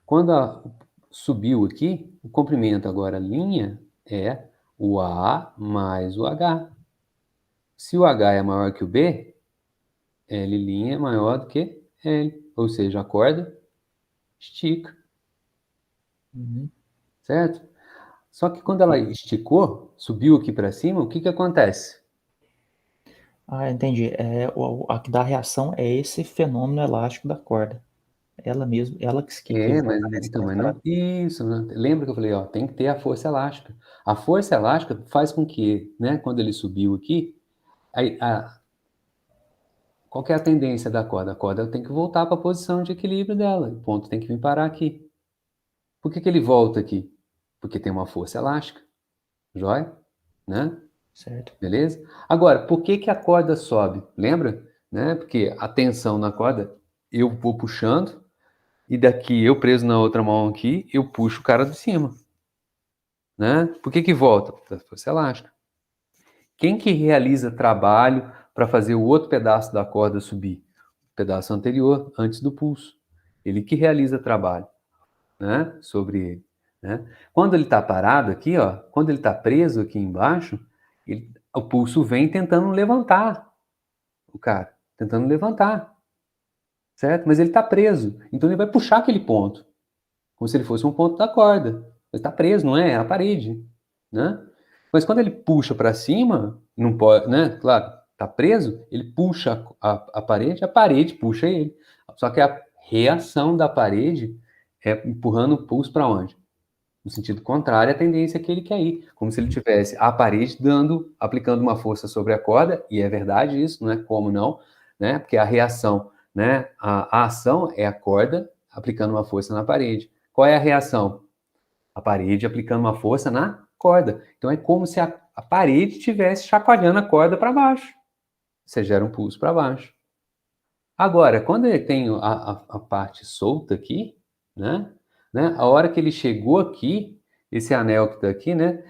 Quando subiu aqui, o comprimento agora, linha, é o A mais o H. Se o H é maior que o B, L' é maior do que L. Ou seja, a corda estica, Uhum. certo? Só que quando ela esticou, subiu aqui para cima, o que acontece? Ah, entendi. A que dá reação é esse fenômeno elástico da corda. Ela mesmo, ela que Mas fortalece então, mais mas parada. não, isso, né? Lembra que eu falei, ó, tem que ter a força elástica. A força elástica faz com que, né, quando ele subiu aqui, aí, qual que é a tendência da corda? A corda tem que voltar para a posição de equilíbrio dela. O ponto tem que vir parar aqui. Por que ele volta aqui? Porque tem uma força elástica, joia? Né? Certo. Beleza? Agora, por que a corda sobe? Lembra? Né? Porque a tensão na corda, eu vou puxando, e daqui eu preso na outra mão aqui, eu puxo o cara de cima. Né? Por que volta? Porque a força elástica. Quem que realiza trabalho para fazer o outro pedaço da corda subir? O pedaço anterior, antes do pulso. Ele que realiza trabalho, né? Sobre ele. Né? Quando ele está parado aqui, ó, quando ele está preso aqui embaixo, o pulso vem tentando levantar o cara, tentando levantar, certo? Mas ele está preso, então ele vai puxar aquele ponto, como se ele fosse um ponto da corda. Ele está preso, não é? É a parede, né? Mas quando ele puxa para cima, não pode, né? Claro, está preso, ele puxa a parede puxa ele. Só que a reação da parede é empurrando o pulso para onde? No sentido contrário à tendência que ele quer ir, como se ele tivesse a parede aplicando uma força sobre a corda, e é verdade isso, não é como não, né? Porque a reação, né? A ação é a corda aplicando uma força na parede. Qual é a reação? A parede aplicando uma força na corda. Então é como se a parede estivesse chacoalhando a corda para baixo. Você gera um pulso para baixo. Agora, quando ele tem a parte solta aqui, né? A hora que ele chegou aqui, esse anel que está aqui, né?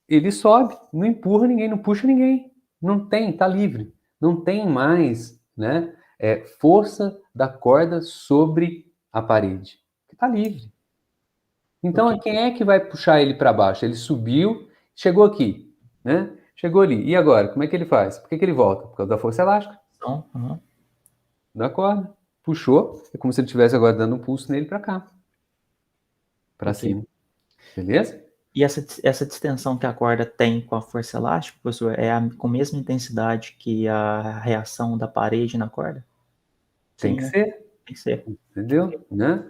Ele sobe, não empurra ninguém, não puxa ninguém. Não tem, está livre. Não tem mais, né? Força da corda sobre a parede. Está livre. Então, quem é que vai puxar ele para baixo? Ele subiu, chegou aqui, né? Chegou ali. E agora? Como é que ele faz? Por que ele volta? Por causa da força elástica. Então, Da corda. Puxou, é como se ele estivesse agora dando um pulso nele para cá. Para cima. Beleza? E essa distensão que a corda tem com a força elástica, professor, com a mesma intensidade que a reação da parede na corda? Tem Sim, que né? ser. Tem que ser. Entendeu? Né?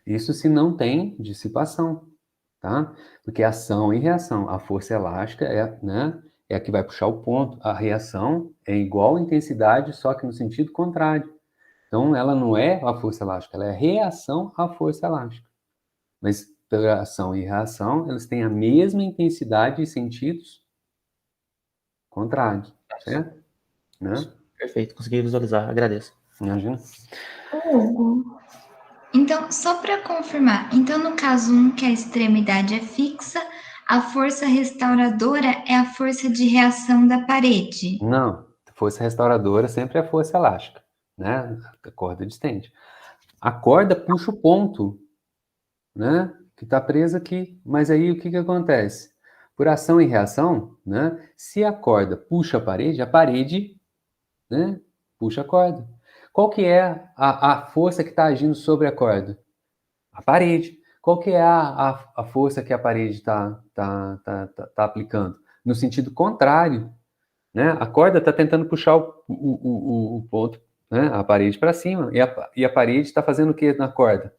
Isso se não tem dissipação. Tá? Porque ação e reação. A força elástica né, é a que vai puxar o ponto. A reação é igual intensidade, só que no sentido contrário. Então, ela não é a força elástica, ela é a reação à força elástica. Mas, pela ação e reação, elas têm a mesma intensidade e sentidos contrários, certo? Né? Perfeito, consegui visualizar, agradeço. Imagina. Hugo, Então, só para confirmar, então no caso 1, que a extremidade é fixa, a força restauradora é a força de reação da parede. Não, força restauradora sempre é força elástica, né? A corda distende. A corda puxa o ponto, né? Que está preso aqui. Mas aí o que que acontece? Por ação e reação, né? Se a corda puxa a parede, né? Puxa a corda. Qual que é a força que está agindo sobre a corda? A parede. Qual que é a força que a parede tá aplicando? No sentido contrário, né? A corda está tentando puxar o ponto, né? A parede para cima, e a parede está fazendo o que na corda?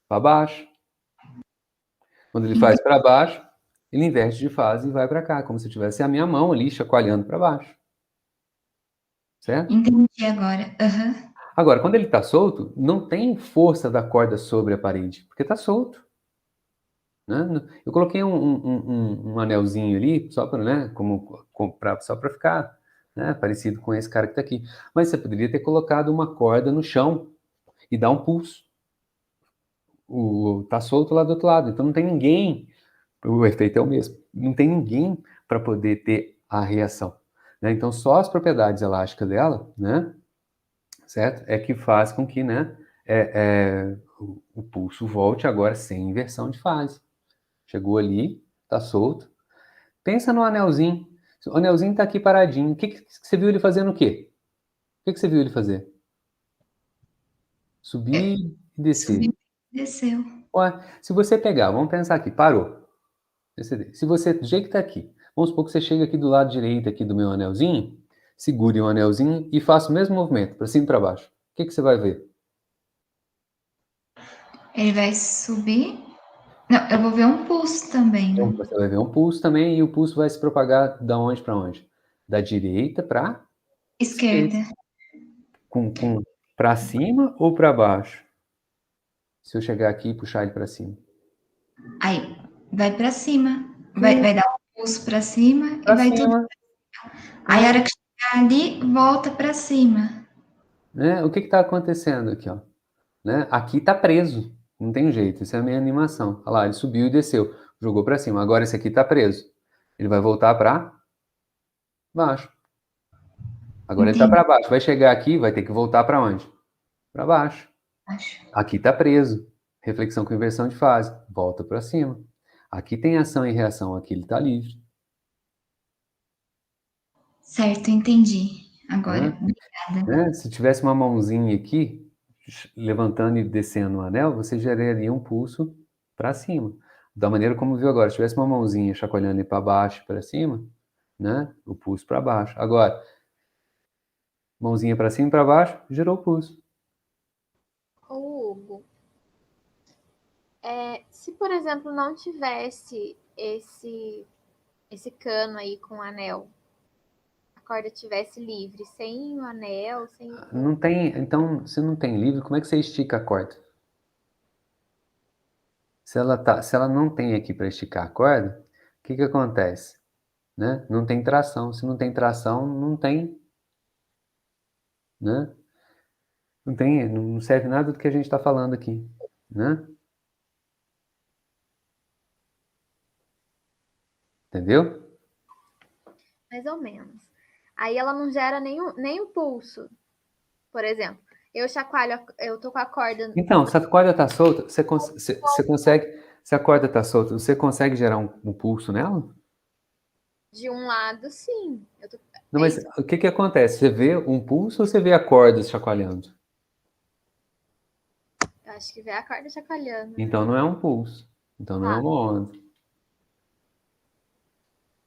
Para baixo. Quando ele faz para baixo, ele inverte de fase e vai para cá, como se tivesse a minha mão ali chacoalhando para baixo. Certo? Entendi agora. Aham. Agora, quando ele está solto, não tem força da corda sobre a parede, porque está solto. Né? Eu coloquei um anelzinho ali, só para, né, só para ficar, né, parecido com esse cara que está aqui. Mas você poderia ter colocado uma corda no chão e dar um pulso. Tá solto lá do outro lado, então não tem ninguém, o efeito é o mesmo, não tem ninguém para poder ter a reação. Né? Então só as propriedades elásticas dela, né, certo? É que faz com que, né, o pulso volte agora sem inversão de fase. Chegou ali, tá solto. Pensa no anelzinho. O anelzinho tá aqui paradinho. O que você viu ele fazendo o quê? O que você viu ele fazer? Subir e descer. Subiu e desceu. Ué, se você pegar, vamos pensar aqui, parou. Se você, do jeito que tá aqui, vamos supor que você chega aqui do lado direito aqui do meu anelzinho, segure o anelzinho e faça o mesmo movimento, para cima e para baixo. O que você vai ver? Ele vai subir. Não, eu vou ver um pulso também, Então, né? você vai ver um pulso também e o pulso vai se propagar da onde para onde? Da direita para esquerda. Esquerda. Para cima ou para baixo? Se eu chegar aqui e puxar ele para cima. Aí, vai para cima. Vai dar um pulso para cima e Para vai tudo. cima. Aí, a hora que chegar ali, volta para cima. Né? O que está acontecendo aqui? Ó? Né? Aqui está preso. Não tem jeito. Isso é a minha animação. Olha lá, ele subiu e desceu. Jogou para cima. Agora esse aqui está preso. Ele vai voltar para baixo. Agora ele está Entendi. para baixo. Vai chegar aqui, vai ter que voltar para onde? Para baixo. Aqui está preso. Reflexão com inversão de fase. Volta para cima. Aqui tem ação e reação. Aqui ele está livre. Certo, entendi. Agora, Né? obrigada. Né? Se tivesse uma mãozinha aqui, levantando e descendo o anel, você geraria um pulso para cima. Da maneira como viu agora, se tivesse uma mãozinha chacoalhando para baixo e para cima, né? O pulso para baixo. Agora, mãozinha para cima e para baixo, gerou o pulso. Ô, Hugo, se por exemplo não tivesse esse cano aí com anel, a corda tivesse livre, sem o anel, sem o cano. Não tem, então, se não tem livre, como é que você estica a corda? Se ela não tem aqui para esticar a corda, o que que acontece? Né? Não tem tração. Se não tem tração, não tem, né? Não tem, não serve nada do que a gente está falando aqui, né? Entendeu? Mais ou menos. Aí ela não gera nenhum pulso. Por exemplo, eu chacoalho, eu tô com a corda Então, se a corda tá solta, você consegue, se a corda tá solta, você consegue gerar um pulso nela? de um lado, sim. Não, mas o que que acontece? Você vê um pulso ou você vê a corda chacoalhando? Eu acho que vê a corda chacoalhando. Então não é um pulso. Então não é uma onda.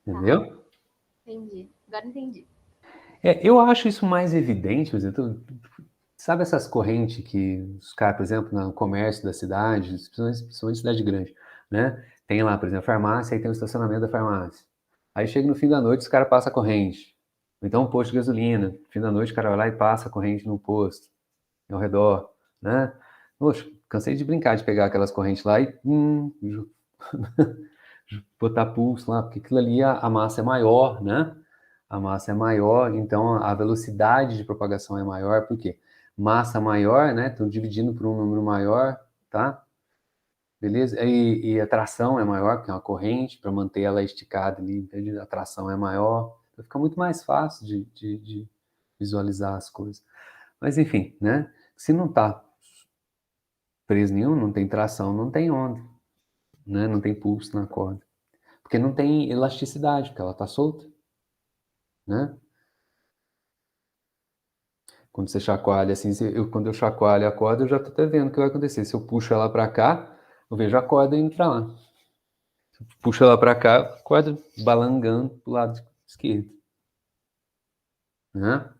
Entendeu? Entendi. Agora entendi. Eu acho isso mais evidente, por exemplo, sabe essas correntes que os caras, por exemplo, no comércio da cidade, principalmente cidade grande, né? Tem lá, por exemplo, farmácia, aí tem o estacionamento da farmácia. Aí chega no fim da noite, os caras passam a corrente. Ou então um posto de gasolina. No fim da noite, o cara vai lá e passa a corrente no posto, ao redor, né? Poxa, cansei de brincar de pegar aquelas correntes lá e botar pulso lá, porque aquilo ali a massa é maior, né? A massa é maior, então a velocidade de propagação é maior, por quê? massa maior, né? Estão dividindo por um número maior, tá? Beleza? E a tração é maior, porque é uma corrente, para manter ela esticada ali, entende? A tração é maior. Então fica muito mais fácil de visualizar as coisas. Mas enfim, né? Se não está preso nenhum, não tem tração, não tem onda, né? Não tem pulso na corda. Porque não tem elasticidade, porque ela está solta, né? Quando você chacoalha assim, quando eu chacoalho a corda, eu já estou até vendo o que vai acontecer. Se eu puxo ela para cá, eu vejo a corda indo para lá. Se eu puxo ela para cá, a corda balangando para o lado esquerdo. Né?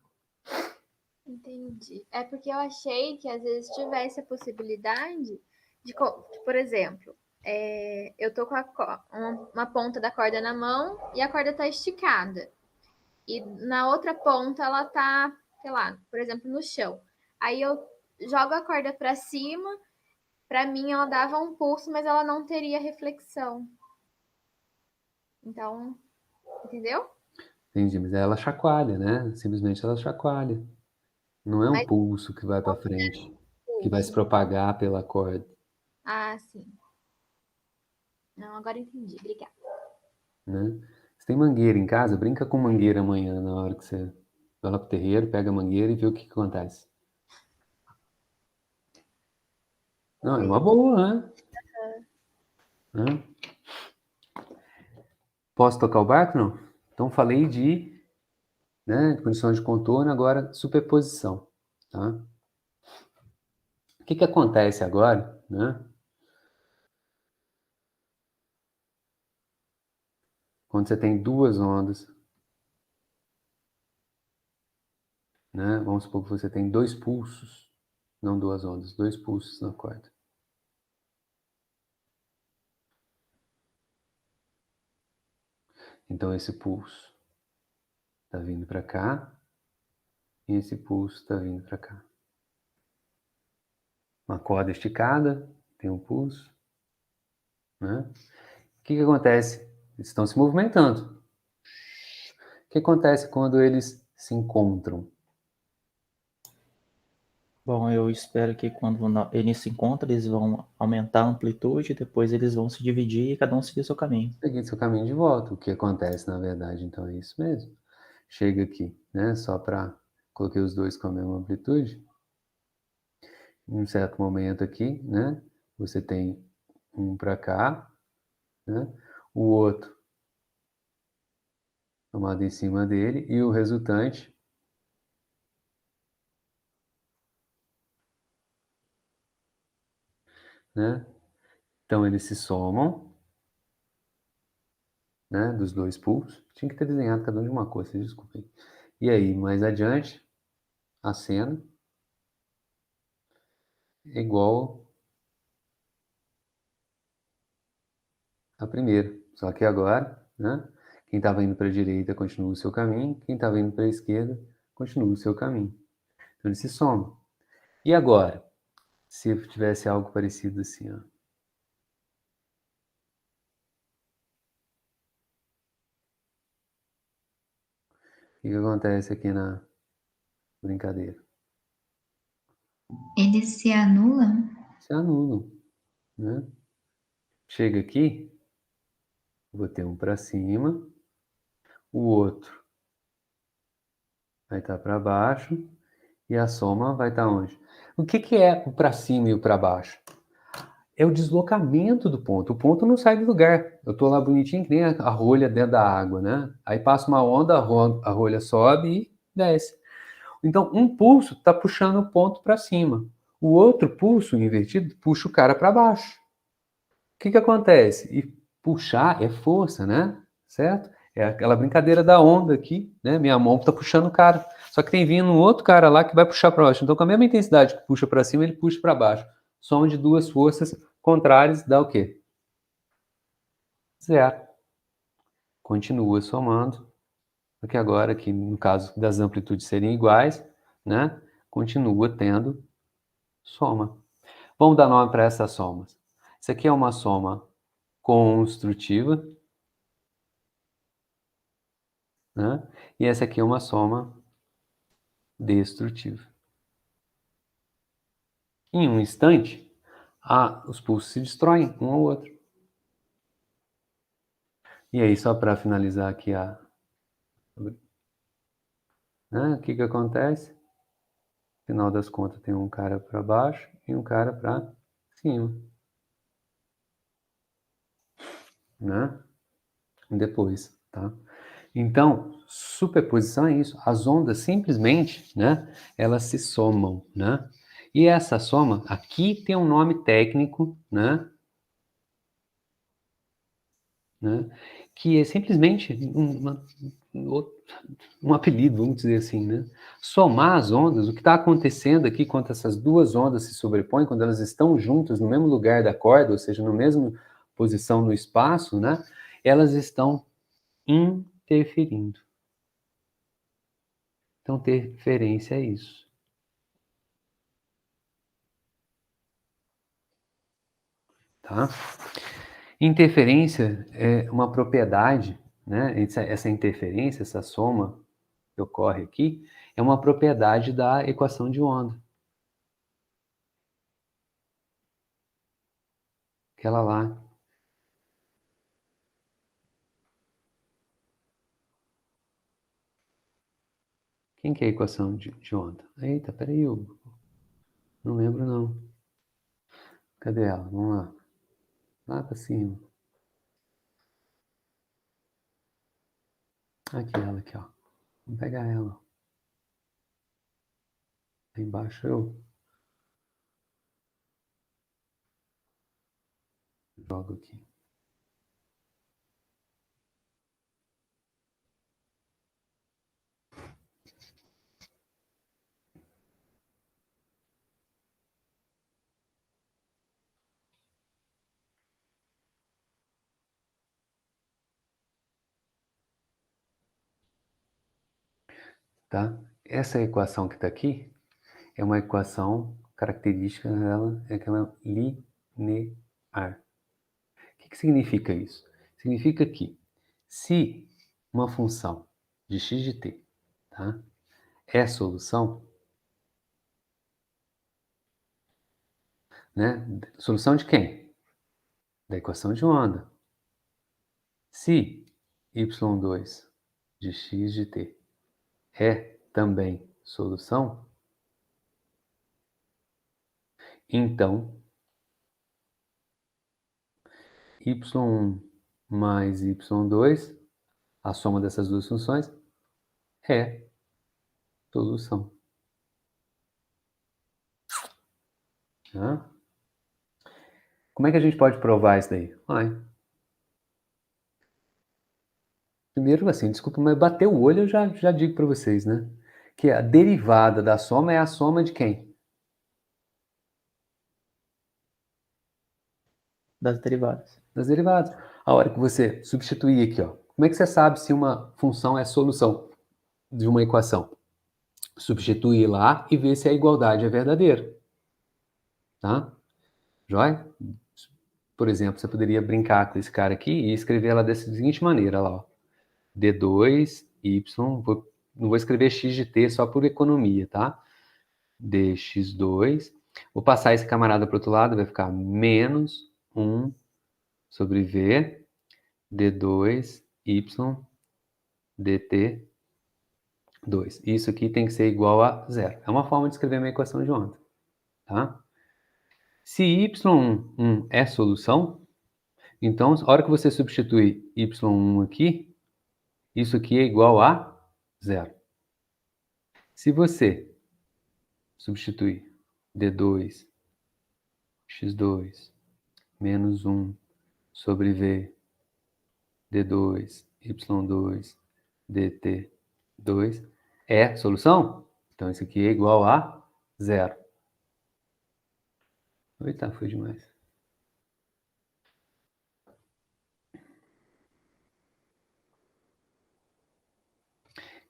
Entendi. É porque eu achei que às vezes tivesse a possibilidade de, por exemplo, eu tô com uma ponta da corda na mão e a corda tá esticada. E na outra ponta ela tá, sei lá, por exemplo, no chão. Aí eu jogo a corda para cima, para mim ela dava um pulso, mas ela não teria reflexão. Então, entendeu? Entendi, mas ela chacoalha, né? Simplesmente ela chacoalha. Não é um Mas pulso que vai para frente, que vai se pulso. propagar pela corda, Ah, sim. Não, agora entendi. Obrigada. né? Você tem mangueira em casa? Brinca com mangueira amanhã, na hora que você vai lá pro terreiro, pega a mangueira e vê o que acontece. Não, é uma boa, né? Né? Posso tocar o barco? Não. Então falei de, né, condições de contorno, agora superposição, tá? O que acontece agora, né? Quando você tem duas ondas, né? Vamos supor que você tem dois pulsos, não duas ondas, dois pulsos na corda. Então esse pulso está vindo para cá e esse pulso está vindo para cá. Uma corda esticada, tem um pulso, né? O que acontece? Eles estão se movimentando. O que acontece quando eles se encontram? Bom, eu espero que quando eles se encontram, eles vão aumentar a amplitude, depois eles vão se dividir e cada um seguir o seu caminho. Seguir seu caminho de volta. O que acontece, na verdade, então é isso mesmo. Chega aqui, né? Só para coloquei os dois com a mesma amplitude. Em um certo momento aqui, né? Você tem um para cá, né? O outro tomado em cima dele e o resultante, né? Então eles se somam, né? Dos dois pools. Tinha que ter desenhado cada um de uma cor, vocês desculpem. E aí, mais adiante, a cena é igual a primeira. Só que agora, né? Quem estava indo para a direita continua o seu caminho, quem estava indo para a esquerda continua o seu caminho. Então eles se somam. E agora, se tivesse algo parecido assim, ó. O que acontece aqui na brincadeira? Eles se anulam? Se anulam, né? Chega aqui, vou ter um para cima, o outro vai estar para baixo e a soma vai estar onde? O que é o para cima e o para baixo? É o deslocamento do ponto. O ponto não sai do lugar. Eu estou lá bonitinho que nem a rolha dentro da água, né? Aí passa uma onda, a rolha sobe e desce. Então, um pulso está puxando o ponto para cima. O outro pulso invertido puxa o cara para baixo. O que acontece? E puxar é força, né? Certo? É aquela brincadeira da onda aqui, né? Minha mão está puxando o cara. Só que tem vindo um outro cara lá que vai puxar para baixo. Então, com a mesma intensidade que puxa para cima, ele puxa para baixo. Soma de duas forças contrárias dá o quê? Zero. Continua somando. Porque agora, aqui no caso das amplitudes serem iguais, né? Continua tendo soma. Vamos dar nome para essas somas. Isso aqui é uma soma construtiva, né? E essa aqui é uma soma destrutiva. em um instante, os pulsos se destroem um ao outro. E aí, só para finalizar aqui o que acontece? No final das contas, tem um cara para baixo e um cara para cima. Né? Depois, tá? Então, superposição é isso. As ondas simplesmente, né, elas se somam, né? E essa soma, aqui tem um nome técnico, né? Que é simplesmente um apelido, vamos dizer assim, né? Somar as ondas, o que está acontecendo aqui quando essas duas ondas se sobrepõem, quando elas estão juntas no mesmo lugar da corda, ou seja, na mesma posição no espaço, né? Elas estão interferindo. Então, interferência é isso. Tá? Interferência é uma propriedade, né? Essa interferência, essa soma que ocorre aqui, é uma propriedade da equação de onda. Aquela lá. Quem que é a equação de onda? Eita, peraí, eu não lembro não. Cadê ela? Vamos lá. Lá pra cima. Aqui ela, aqui, ó. Vamos pegar ela. Aí embaixo eu jogo aqui. Tá? Essa equação que está aqui é uma equação característica dela, é que ela é linear. O que significa isso? Significa que se uma função de x de t, tá, é solução, né? Solução de quem? Da equação de onda. Se y2 de x de t é também solução, então y1 mais y2, a soma dessas duas funções, é solução. Tá? Como é que a gente pode provar isso daí? Primeiro, assim, desculpa, mas bater o olho eu já digo para vocês, né? Que a derivada da soma é a soma de quem? Das derivadas. Das derivadas. A hora que você substituir aqui, ó, como é que você sabe se uma função é solução de uma equação? Substituir lá e ver se a igualdade é verdadeira. Tá? Joia? Por exemplo, você poderia brincar com esse cara aqui e escrever ela dessa seguinte maneira, lá, ó. D2, Y, não vou escrever x de t só por economia, tá? dx2, vou passar esse camarada para o outro lado, vai ficar menos 1 sobre v, d2, y, dt2. Isso aqui tem que ser igual a zero. É uma forma de escrever uma equação de onda, tá? Se y1 é solução, então, a hora que você substitui y1 aqui, isso aqui é igual a zero. Se você substituir d2, x2, menos 1 sobre v, d2, y2, dt2, é solução? Então, isso aqui é igual a zero. Eita, foi demais.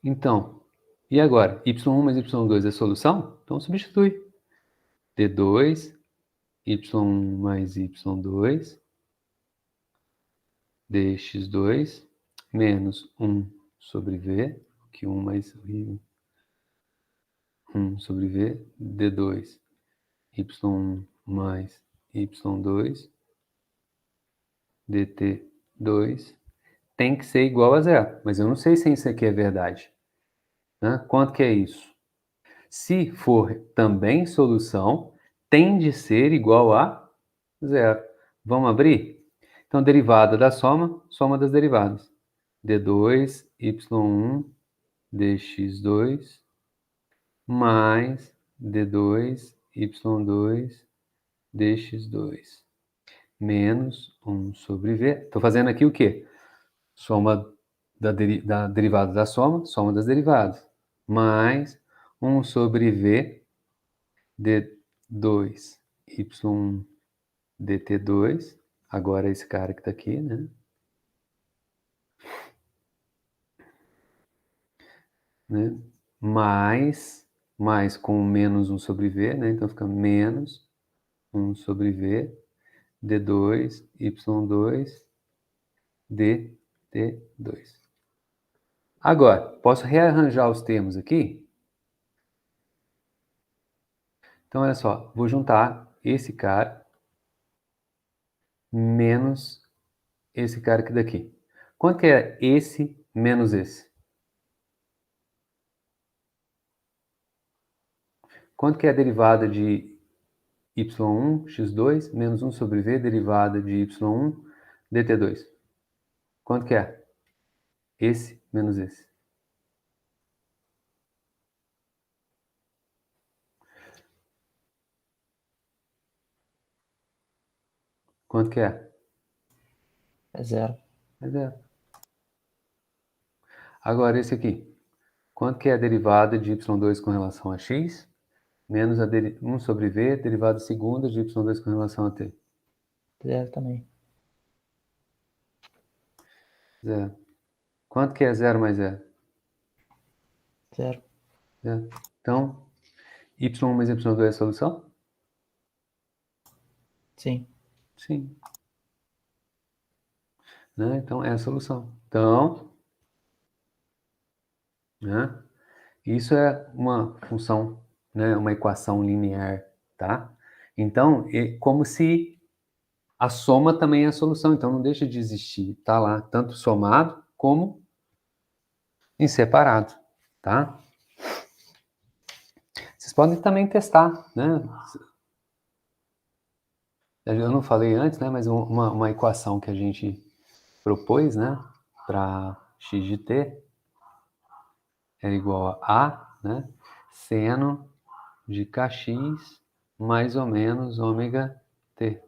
Então, e agora? y1 mais y2 é solução? Então, substitui. d2, y1 mais y2, dx2, menos 1 sobre v, que 1 mais 1 sobre v, d2, y1 mais y2 dt2 tem que ser igual a zero. Mas eu não sei se isso aqui é verdade. Né? Quanto que é isso? Se for também solução, tem de ser igual a zero. Vamos abrir? Então, derivada da soma, soma das derivadas. D2, y1, dx2, mais D2, y2, dx2, menos 1 sobre V. Estou fazendo aqui o quê? Soma da derivada da soma, soma das derivadas, mais 1 sobre V, D2, y1, dt2, agora esse cara que está aqui, né? Mais com menos 1 sobre V, né? Então fica menos 1 sobre V, D2, Y2, dt2. Agora, posso rearranjar os termos aqui? Então, olha só, vou juntar esse cara menos esse cara aqui daqui. Quanto que é esse menos esse? Quanto que é a derivada de y1, x2, menos 1 sobre v, derivada de y1, dt2? Quanto que é? Esse menos esse. Quanto que é? É zero. É zero. Agora, esse aqui. Quanto que é a derivada de y2 com relação a x? Menos a 1 sobre v, derivada segunda de y2 com relação a t. Zero também. Zero. Quanto que é 0 mais 0? Zero. Zero. Então, y1 mais y2 é a solução? Sim. Sim. Né? Então, é a solução. Então, né? Isso é uma função, né? Uma equação linear, tá? Então, é como se a soma também é a solução. Então, não deixa de existir. Tá lá, tanto somado como em separado, tá? Vocês podem também testar, né? Eu não falei antes, né? Mas uma equação que a gente propôs, né? Para x de t é igual a, né? Seno de kx mais ou menos ômega t.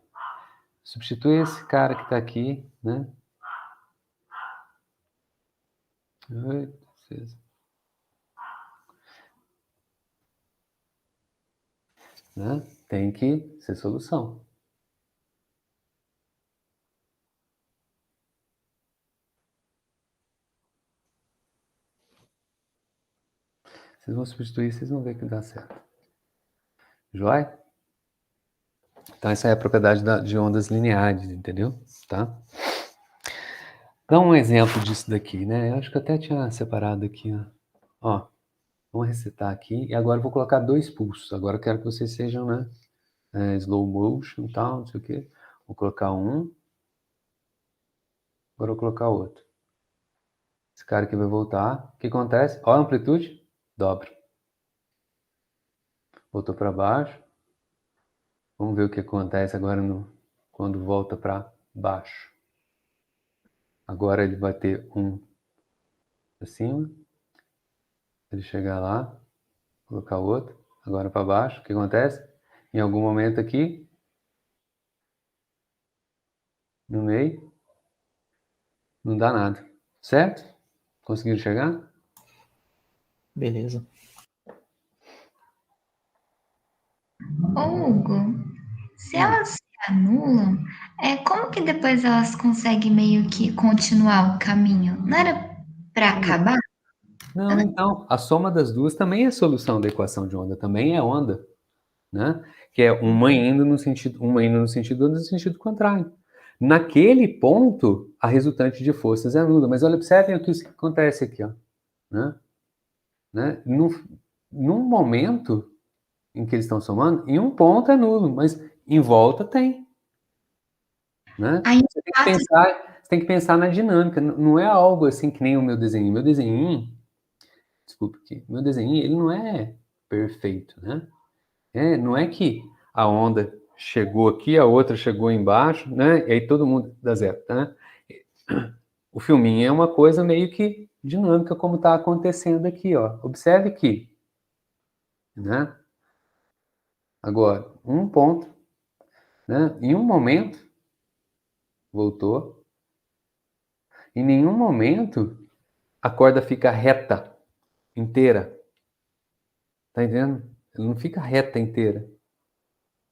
Substitui esse cara que está aqui, né? Né? Tem que ser solução. Vocês vão substituir, vocês vão ver que dá certo. Joia? Então, essa é a propriedade de ondas lineares, entendeu? Tá? Dá um exemplo disso daqui, né? Eu acho que eu até tinha separado aqui, ó. Vamos resetar aqui. E agora eu vou colocar 2 pulsos. Agora eu quero que vocês sejam, né? Slow motion e tal, não sei o quê. Vou colocar um. Agora eu vou colocar outro. Esse cara aqui vai voltar. O que acontece? Olha a amplitude. Dobra. Voltou para baixo. Vamos ver o que acontece agora quando volta para baixo. Agora ele vai ter um acima. Ele chegar lá, colocar o outro. Agora para baixo. O que acontece? Em algum momento aqui, no meio, não dá nada. Certo? Conseguiram chegar? Beleza. Ô, Hugo, se elas se anulam, como que depois elas conseguem meio que continuar o caminho? Não era para acabar? Não, então, a soma das duas também é solução da equação de onda, também é onda, né? Que é uma indo no sentido, outra no sentido contrário. Naquele ponto, a resultante de forças é nula. Mas olha, observem o que acontece aqui, ó. Né? Num momento em que eles estão somando, em um ponto é nulo, mas em volta tem. Né? Aí, Você tem que pensar na dinâmica, não é algo assim que nem o meu desenho. Meu desenho, desculpa aqui, meu desenho, ele não é perfeito, né? Não é que a onda chegou aqui, a outra chegou embaixo, né? E aí todo mundo dá zero, né? O filminho é uma coisa meio que dinâmica, como está acontecendo aqui, ó. Observe que, né? Agora, um ponto, né? Em um momento, voltou. Em nenhum momento a corda fica reta, inteira. Tá entendendo? Ela não fica reta inteira,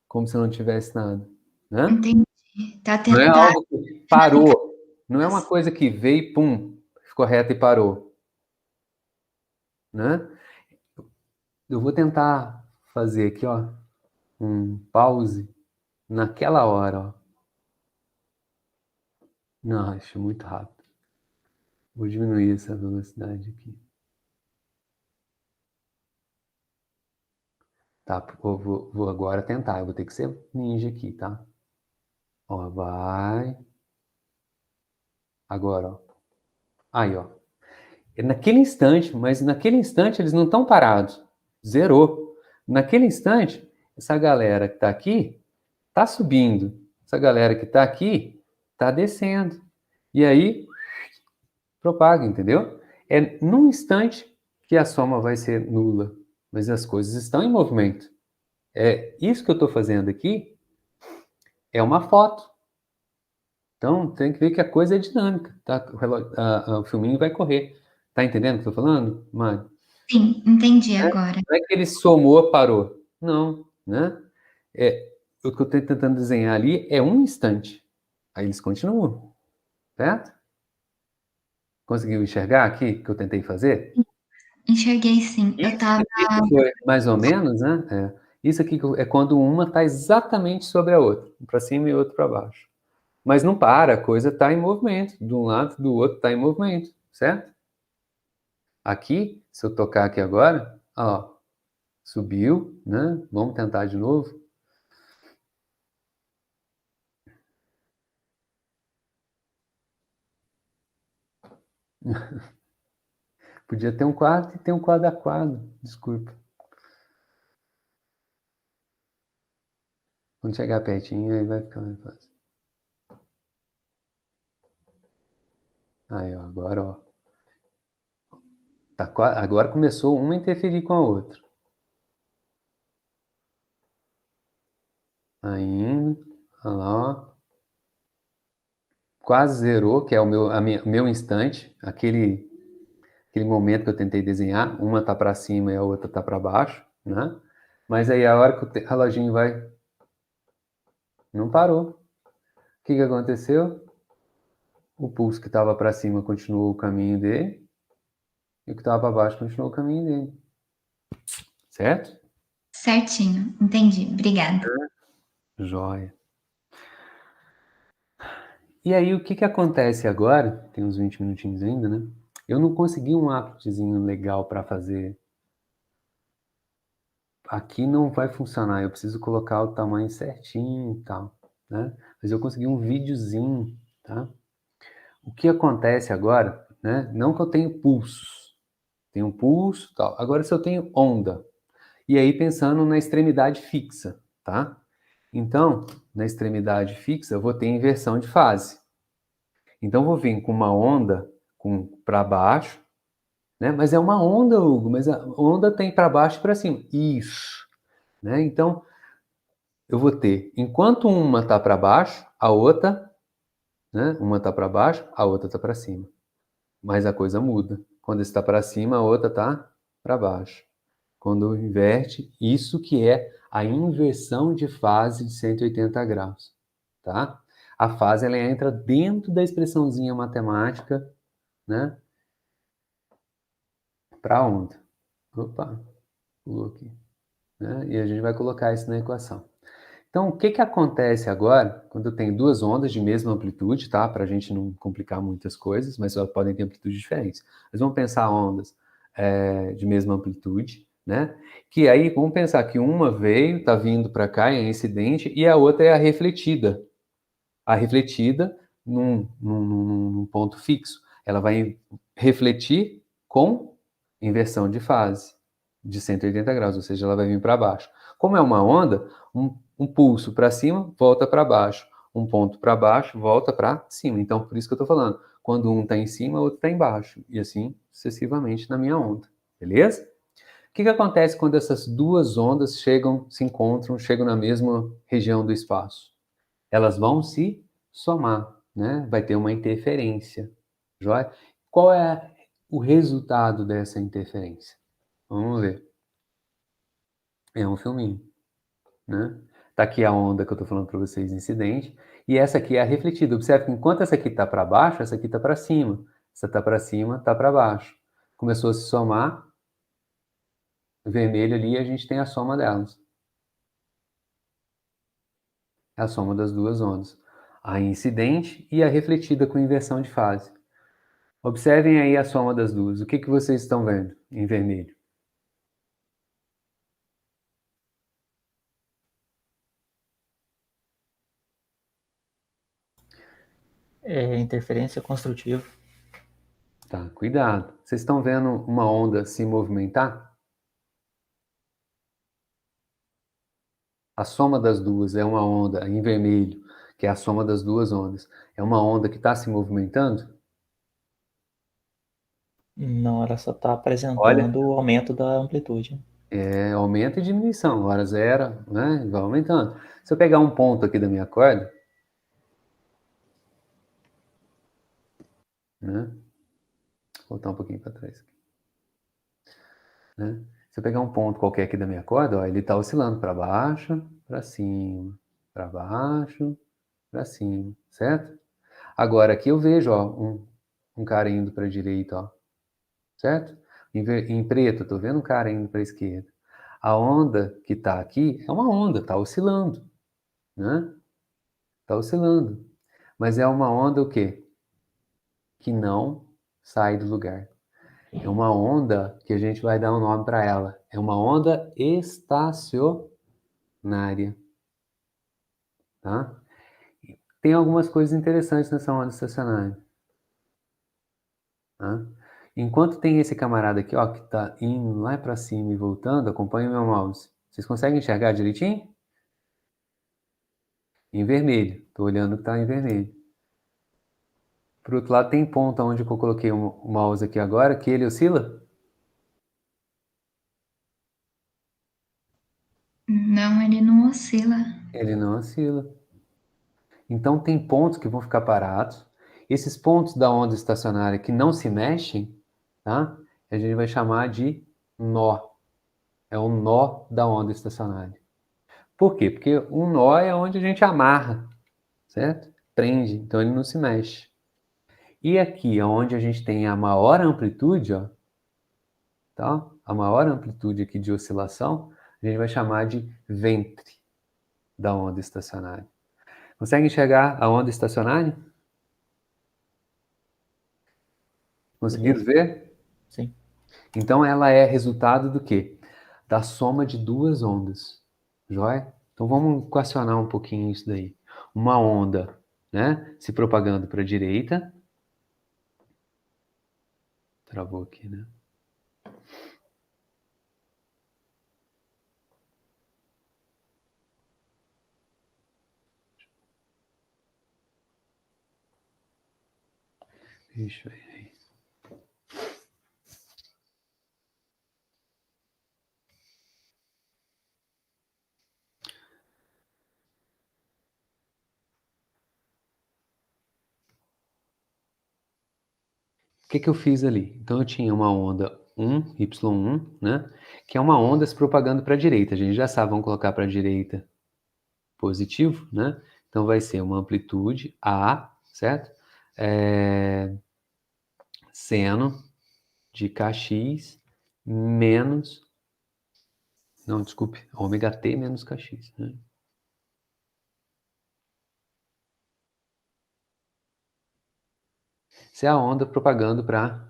como se não tivesse nada, né? entendi. Tá Não é tendo algo que parou. Não é uma coisa que veio e pum, ficou reta e parou, né? Eu vou tentar fazer aqui, ó, um pause naquela hora, ó. Não, acho muito rápido. Vou diminuir essa velocidade aqui. Tá, vou agora tentar. Eu vou ter que ser ninja aqui, tá? Ó, vai. Agora, ó. Aí, ó. É naquele instante, mas naquele instante eles não estão parados. Zerou. Naquele instante, essa galera que tá aqui tá subindo. Essa galera que tá aqui tá descendo. E aí, propaga, entendeu? É num instante que a soma vai ser nula. Mas as coisas estão em movimento. Isso que eu estou fazendo aqui é uma foto. Então, tem que ver que a coisa é dinâmica, tá? O filminho vai correr. Tá entendendo o que eu tô falando, Mari? Sim, entendi agora. Não é que ele somou, parou. Não, né? O que eu estou tentando desenhar ali é um instante. Aí eles continuam, certo? Conseguiu enxergar aqui o que eu tentei fazer? Enxerguei sim. Eu Isso tava. aqui que foi mais ou menos, né? Isso aqui é quando uma está exatamente sobre a outra, um para cima e outro para baixo. Mas não para, a coisa está em movimento. De um lado, do outro está em movimento, certo? Aqui, se eu tocar aqui agora, ó, subiu, né? Vamos tentar de novo. Podia ter um quadro e ter um quadro a quadro, desculpa. Quando chegar pertinho, aí vai ficar mais fácil. Aí, ó, agora, ó. Agora começou uma a interferir com a outra. Ainda, olha lá, ó. Quase zerou, que é o meu instante, aquele momento que eu tentei desenhar, uma tá para cima e a outra tá para baixo, né? Mas aí a hora que o reloginho vai, não parou. O que aconteceu? O pulso que estava para cima continuou o caminho dele e o que estava para baixo continuou o caminho dele. Certo? Certinho, entendi. Obrigada. Joia. E aí, o que acontece agora? Tem uns 20 minutinhos ainda, né? Eu não consegui um aptzinho legal para fazer. Aqui não vai funcionar, eu preciso colocar o tamanho certinho e tal, né? Mas eu consegui um videozinho, tá? O que acontece agora, né? Não que eu tenho pulso, tal. Agora, se eu tenho onda, e aí pensando na extremidade fixa, tá? Então, na extremidade fixa, eu vou ter inversão de fase. Então, eu vou vir com uma onda para baixo, né? Mas é uma onda, Hugo, mas a onda tem para baixo e para cima. Isso, né? Então, eu vou ter, enquanto uma está para baixo, a outra, né? Uma está para baixo, a outra está para cima. Mas a coisa muda. Quando está para cima, a outra está para baixo. Quando inverte, isso que é a inversão de fase de 180 graus, tá? A fase, ela entra dentro da expressãozinha matemática, né? Para a onda. Opa, pulou aqui. Né? E a gente vai colocar isso na equação. Então, o que acontece agora, quando eu tenho duas ondas de mesma amplitude, tá? Para a gente não complicar muitas coisas, mas elas podem ter amplitudes diferentes. Mas vamos pensar ondas de mesma amplitude, né? Que aí, vamos pensar que uma veio, está vindo para cá, é incidente, e a outra é a refletida. A refletida num ponto fixo. Ela vai refletir com inversão de fase de 180 graus, ou seja, ela vai vir para baixo. Como é uma onda, um pulso para cima, volta para baixo. Um ponto para baixo, volta para cima. Então, por isso que eu estou falando. Quando um está em cima, o outro está embaixo. E assim, sucessivamente na minha onda. Beleza? O que acontece quando essas duas ondas se encontram, chegam na mesma região do espaço? Elas vão se somar, né? Vai ter uma interferência, joia? Qual é o resultado dessa interferência? Vamos ver. É um filminho, né? Tá aqui a onda que eu tô falando para vocês, incidente, e essa aqui é a refletida. Observe que enquanto essa aqui tá para baixo, essa aqui tá para cima. Essa tá para cima, tá para baixo. Começou a se somar, vermelho ali, a gente tem a soma delas. É a soma das duas ondas. A incidente e a refletida com inversão de fase. Observem aí a soma das duas. O que vocês estão vendo em vermelho? Interferência construtiva. Tá, cuidado. Vocês estão vendo uma onda se movimentar? A soma das duas é uma onda em vermelho, que é a soma das duas ondas. É uma onda que está se movimentando? Não, ela só está Olha, apresentando o aumento da amplitude. é aumento e diminuição. Hora zero, né? Vai aumentando. Se eu pegar um ponto aqui da minha corda, né? Vou voltar um pouquinho para trás. Né? Se eu pegar um ponto qualquer aqui da minha corda, ó, ele está oscilando para baixo, para cima, para baixo, para cima, certo? Agora aqui eu vejo, ó, um cara indo para a direita, ó, certo? Em preto, eu tô vendo um cara indo para a esquerda. A onda que está aqui é uma onda, está oscilando, né? Está oscilando. Mas é uma onda o quê? Que não sai do lugar. É uma onda que a gente vai dar um nome para ela. É uma onda estacionária, tá? Tem algumas coisas interessantes nessa onda estacionária. Tá? Enquanto tem esse camarada aqui, ó, que tá indo lá para cima e voltando, acompanha o meu mouse. Vocês conseguem enxergar direitinho? Em vermelho. Tô olhando que tá em vermelho. Por outro lado, tem ponta onde eu coloquei o mouse aqui agora, que ele oscila? Não, ele não oscila. Ele não oscila. Então tem pontos que vão ficar parados. Esses pontos da onda estacionária que não se mexem, tá? A gente vai chamar de nó. É o nó da onda estacionária. Por quê? Porque um nó é onde a gente amarra, certo? Prende, então ele não se mexe. E aqui, onde a gente tem a maior amplitude, ó, tá? A maior amplitude aqui de oscilação, a gente vai chamar de ventre da onda estacionária. Consegue enxergar a onda estacionária? Conseguiram Beleza? ver? Sim. Então ela é resultado do quê? Da soma de duas ondas. Joia? Então vamos equacionar um pouquinho isso daí. Uma onda, né, se propagando para a direita. Travou aqui, né? Deixa eu ver aí. O que eu fiz ali? Então eu tinha uma onda 1, Y1, né? Que é uma onda se propagando para a direita. A gente já sabe, vamos colocar para a direita positivo, né? Então vai ser uma amplitude A, certo? Seno de Kx menos... Não, desculpe, ômega t menos Kx, né? Essa é a onda propagando para a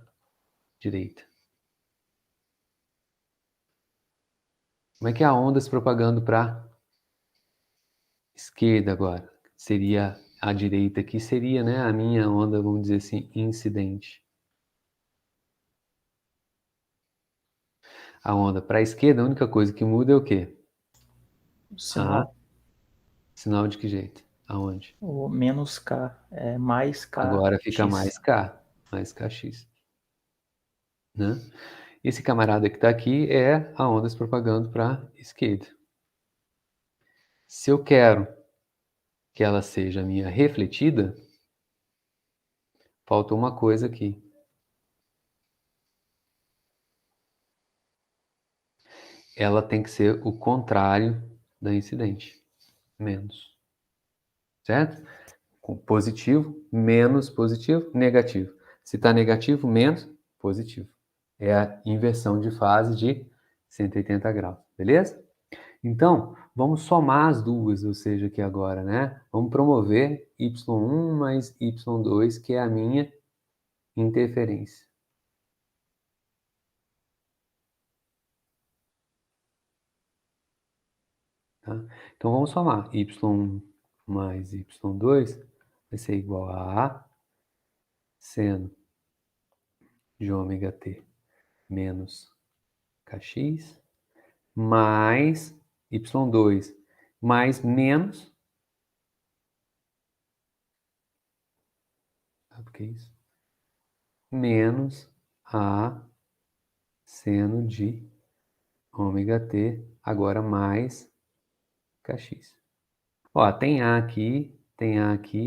direita. Como é que é a onda se propagando para esquerda agora? Seria a direita aqui, seria, né, a minha onda, vamos dizer assim, incidente. A onda para a esquerda, a única coisa que muda é o quê? O sinal. Sinal de que jeito? Aonde? O menos K é mais K. Agora fica X. mais KX. Né? Esse camarada que está aqui é a onda se propagando para a esquerda. Se eu quero que ela seja minha refletida, falta uma coisa aqui. Ela tem que ser o contrário da incidente. Menos. Certo? Com positivo, menos positivo, negativo. Se está negativo, menos positivo. É a inversão de fase de 180 graus. Beleza? Então, vamos somar as duas, ou seja, aqui agora, né? Vamos promover y1 mais y2, que é a minha interferência. Tá? Então, vamos somar. Y1 mais y2 vai ser igual a seno de ômega t menos kx mais y2 mais menos. Sabe o que é isso? Menos a seno de ômega t, agora mais kx. Ó, tem A aqui,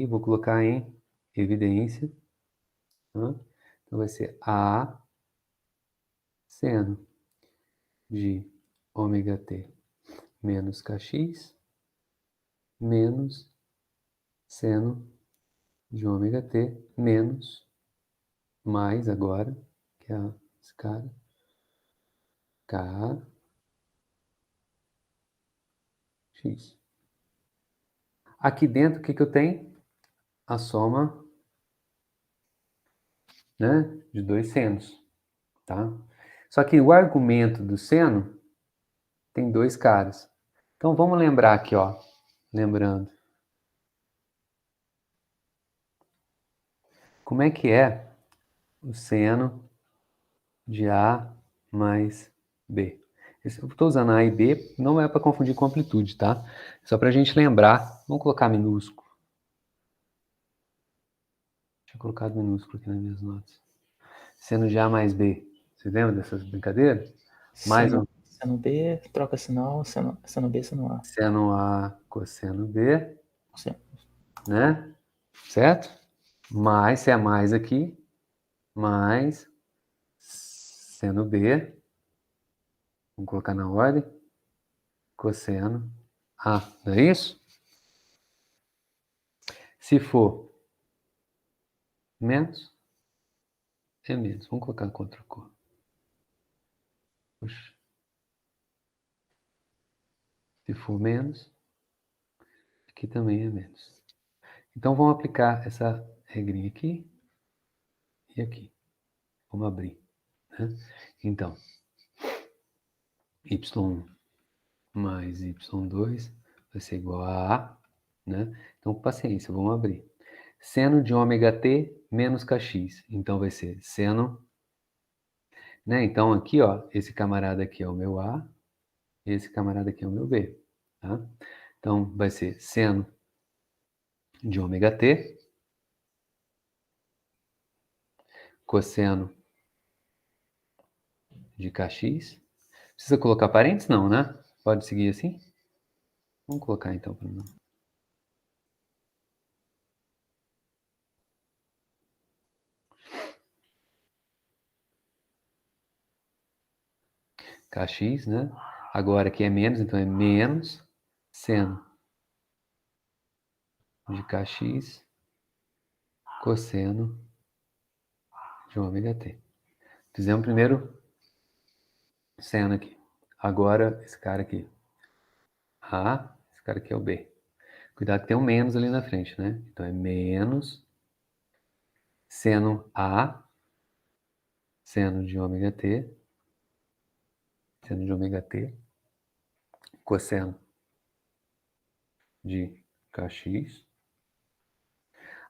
vou colocar em evidência. Tá? Então vai ser A seno de ômega t menos kx menos seno de ômega t menos mais agora, que é esse cara, kx. Aqui dentro, o que eu tenho? A soma, né, de dois senos, tá? Só que o argumento do seno tem dois caras. Então vamos lembrar aqui, ó. Lembrando. Como é que é o seno de A mais B? Eu estou usando A e B, não é para confundir com amplitude, tá? Só para a gente lembrar. Vamos colocar minúsculo. Tinha colocado minúsculo aqui nas minhas notas. Seno de A mais B. Você lembra dessas brincadeiras? Mais um. Seno B, troca sinal, seno B, seno A. Seno A cosseno B, Sim. né? Certo? Mais, se é mais aqui, mais seno B, vamos colocar na ordem, cosseno A, não é isso? Se for menos, é menos. Vamos colocar contra cor. Puxa. Se for menos, aqui também é menos. Então vamos aplicar essa regrinha aqui e aqui. Vamos abrir. Né? Então, y1 mais y2 vai ser igual a A. Né? Então, paciência, vamos abrir. Seno de ômega t menos kx. Então, vai ser seno. Né? Então, aqui, ó, esse camarada aqui é o meu A. E esse camarada aqui é o meu B. Tá? Então, vai ser seno de ômega t. Cosseno de kx. Precisa colocar parênteses? Não, né? Pode seguir assim? Vamos colocar então para mim. Kx, né? Agora aqui é menos, então é menos seno de kx cosseno de ômega t. Fizemos primeiro seno aqui. Agora esse cara aqui. A, esse cara aqui é o B. Cuidado que tem um menos ali na frente, né? Então é menos seno A, seno de ômega t, seno de ômega t, cosseno de kx.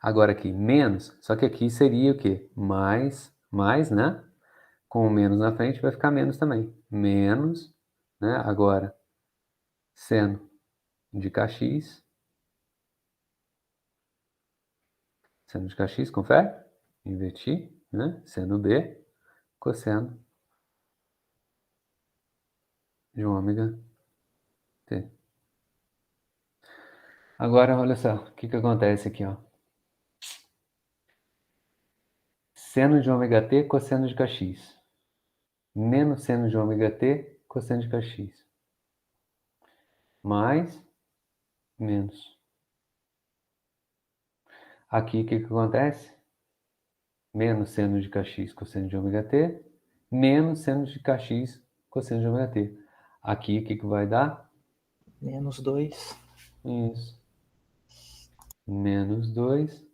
Agora aqui, menos, só que aqui seria o quê? Mais, né? Com o menos na frente vai ficar menos também. Menos, né? Agora, seno de kx. Seno de kx, confere? Inverti, né? Seno B, cosseno de ômega t. Agora, olha só, o que acontece aqui, ó. Seno de ômega t, cosseno de kx. Menos seno de ômega t, cosseno de kx. Mais, menos. Aqui, o que acontece? Menos seno de kx, cosseno de ômega t, menos seno de kx, cosseno de ômega t. Aqui, o que vai dar? Menos 2. Isso. Menos 2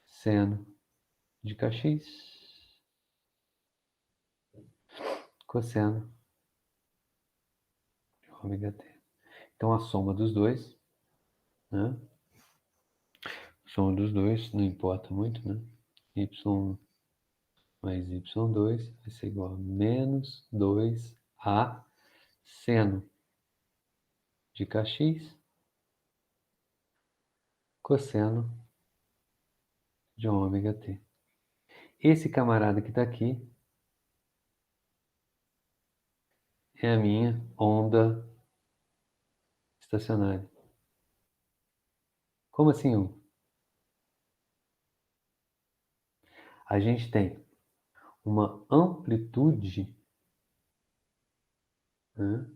seno de kx, cosseno de ômega t. Então, a soma dos dois, né? A soma dos dois, não importa muito, né? Y1 mais y2 vai ser igual a menos 2a seno de kx, cosseno de ômega t. Esse camarada que está aqui é a minha onda estacionária. Como assim, Hugo? A gente tem uma amplitude, né?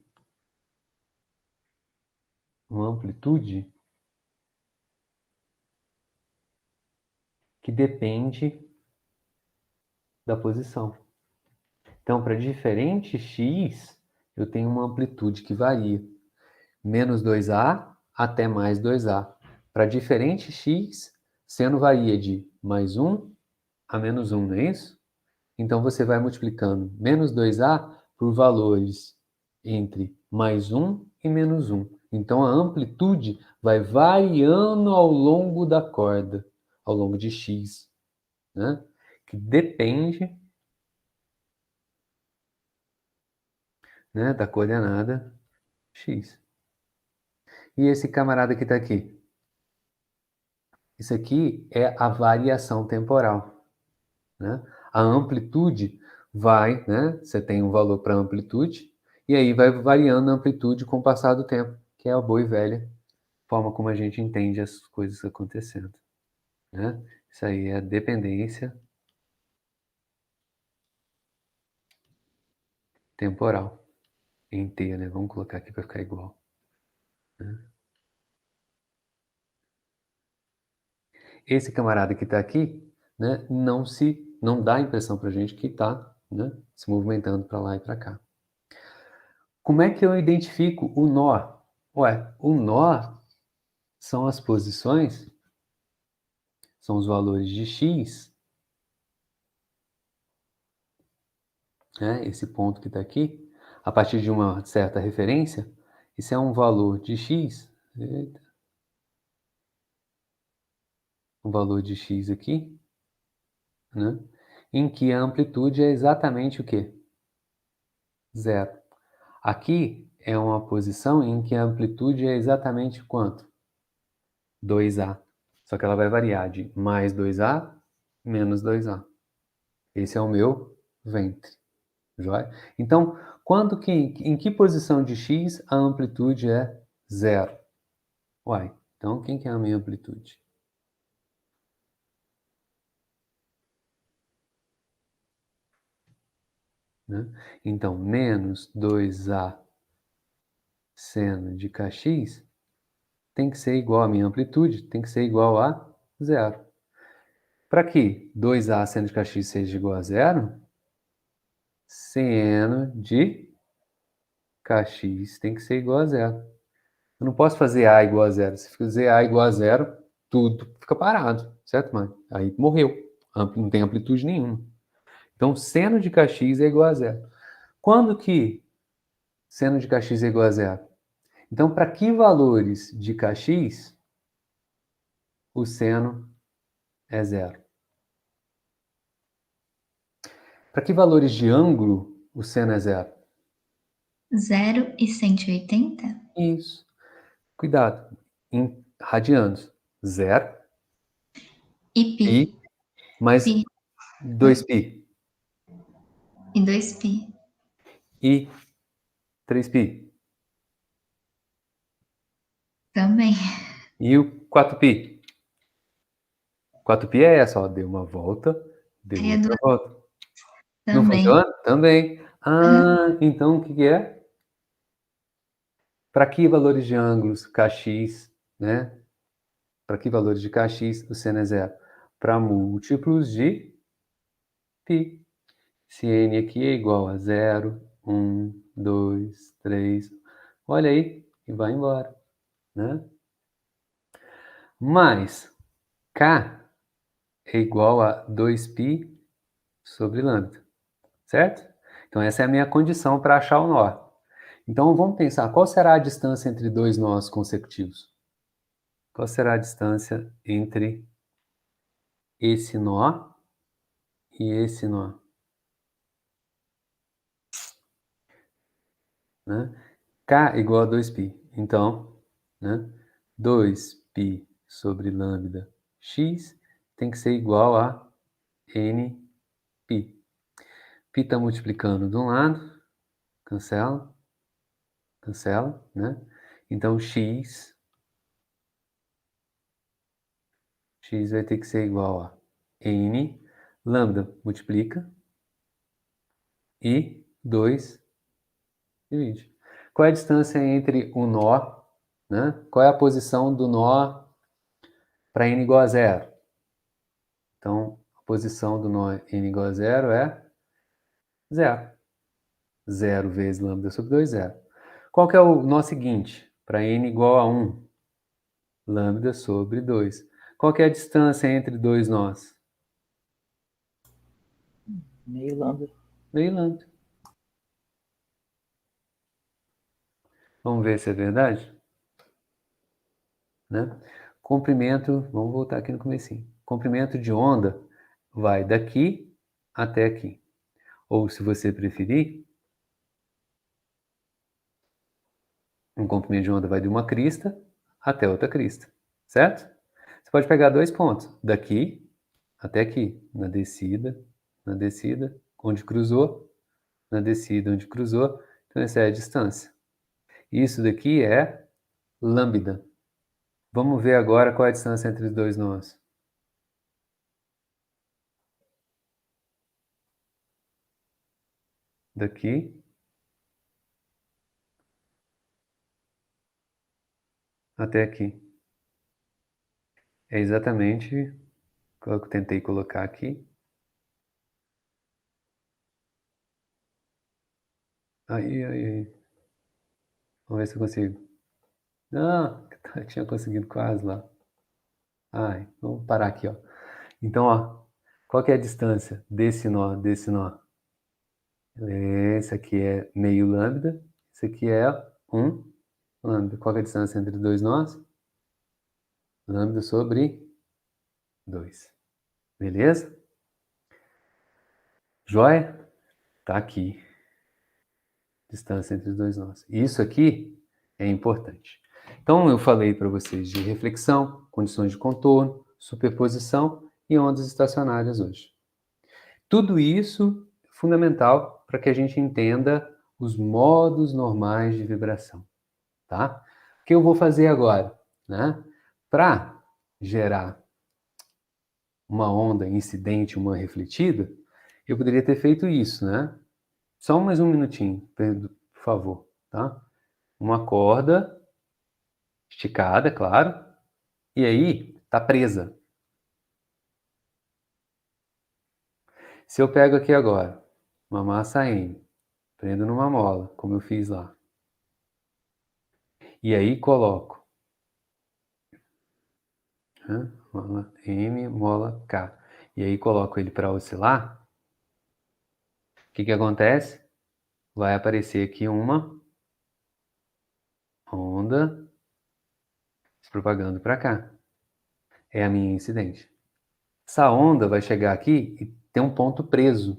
Uma amplitude que depende da posição. Então, para diferente x, eu tenho uma amplitude que varia. Menos 2a até mais 2a. Para diferente x, seno varia de mais 1 a menos 1, não é isso? Então, você vai multiplicando menos 2a por valores entre mais 1 e menos 1. Então, a amplitude vai variando ao longo da corda, ao longo de x, né? Que depende, né, da coordenada x. E esse camarada que está aqui? Isso aqui é a variação temporal, né? A amplitude vai, né? Você tem um valor para amplitude, e aí vai variando a amplitude com o passar do tempo, que é a boa e velha forma como a gente entende as coisas acontecendo, né? Isso aí é a dependência temporal em T, né? Vamos colocar aqui para ficar igual, né? Esse camarada que está aqui, né? Não dá a impressão para a gente que está, né, se movimentando para lá e para cá. Como é que eu identifico o nó? Ué, o nó são as posições, são os valores de x, né? Esse ponto que está aqui, a partir de uma certa referência, isso é um valor de x, eita, um valor de x aqui, né? Em que a amplitude é exatamente o quê? Zero. Aqui é uma posição em que a amplitude é exatamente quanto? 2a. Só que ela vai variar de mais 2a, menos 2a. Esse é o meu ventre. Joia? Então, em que posição de x a amplitude é zero? Uai, então quem que é a minha amplitude? Né? Então, menos 2a seno de kx tem que ser igual à minha amplitude, tem que ser igual a zero. Para que 2a seno de kx seja igual a zero, seno de kx tem que ser igual a zero. Eu não posso fazer a igual a zero. Se fizer a igual a zero, tudo fica parado, certo, mãe? Aí morreu. Não tem amplitude nenhuma. Então, seno de kx é igual a zero. Quando que seno de kx é igual a zero? Então, para que valores de kx o seno é zero? Para que valores de ângulo o seno é zero? 0 e 180? Isso. Cuidado. Em radianos. 0, E pi. pi, mais Pi. 2π. E 2π. E 3π. Também. E o 4π. 4π é essa, ó. Deu uma volta, deu Seria outra volta. Não também. funciona? Também. Então o que é? Para que valores de ângulos kx, né? Para que valores de kx o seno é zero? Para múltiplos de π. Se n aqui é igual a 0, 1, 2, 3, olha aí, e vai embora, né? Mas k é igual a 2π sobre lambda, certo? Então essa é a minha condição para achar o nó. Então vamos pensar, qual será a distância entre dois nós consecutivos? Qual será a distância entre esse nó e esse nó? Né? K igual a 2π. Então, né, 2π sobre lambda x tem que ser igual a nπ. Π está multiplicando de um lado, cancela, cancela, né? Então, x vai ter que ser igual a n, lambda multiplica, e 2 divide. Qual é a distância entre o nó, né? Qual é a posição do nó para n igual a zero? Então, a posição do nó n igual a zero é zero. 0 vezes lambda sobre 2, zero. Qual que é o nó seguinte? Para n igual a 1, lambda sobre 2. Qual que é a distância entre dois nós? Meio lambda. Meio lambda. Vamos ver se é verdade? Né? Comprimento, vamos voltar aqui no comecinho. Comprimento de onda vai daqui até aqui. Ou, se você preferir, um comprimento de onda vai de uma crista até outra crista, certo? Você pode pegar dois pontos, daqui até aqui, na descida, onde cruzou, na descida, onde cruzou. Então, essa é a distância. Isso daqui é lambda. Vamos ver agora qual é a distância entre os dois nós. Daqui até aqui. É exatamente o que eu tentei colocar aqui. Aí. Vamos ver se eu consigo. Não, eu tinha conseguido quase lá. Vamos parar aqui, ó. Então, ó, qual que é a distância desse nó, desse nó? Esse aqui é meio lambda, esse aqui é 1 lambda. Qual que é a distância entre dois nós? Lambda sobre 2. Beleza? Joia? Tá aqui. Distância entre os dois nós. Isso aqui é importante. Então, eu falei para vocês de reflexão, condições de contorno, superposição e ondas estacionárias hoje. Tudo isso é fundamental para que a gente entenda os modos normais de vibração, tá? O que eu vou fazer agora, né? Para gerar uma onda incidente, uma refletida, eu poderia ter feito isso, né? Só mais um minutinho, por favor, tá? Uma corda esticada, claro, e aí tá presa. Se eu pego aqui agora uma massa M, prendo numa mola, como eu fiz lá, e aí coloco, né, mola M, mola K, e aí coloco ele para oscilar, o que que acontece? Vai aparecer aqui uma onda se propagando para cá. É a minha incidente. Essa onda vai chegar aqui e tem um ponto preso.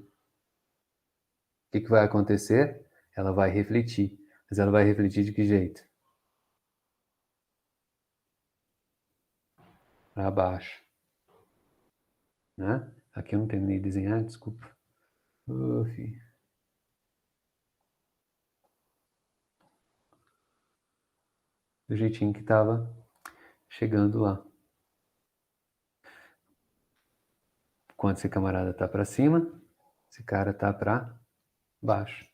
O que vai acontecer? Ela vai refletir. Mas ela vai refletir de que jeito? Para baixo. Né? Aqui eu não terminei de desenhar, desculpa. Do jeitinho que estava chegando lá. Quando esse camarada está para cima, esse cara está para baixo.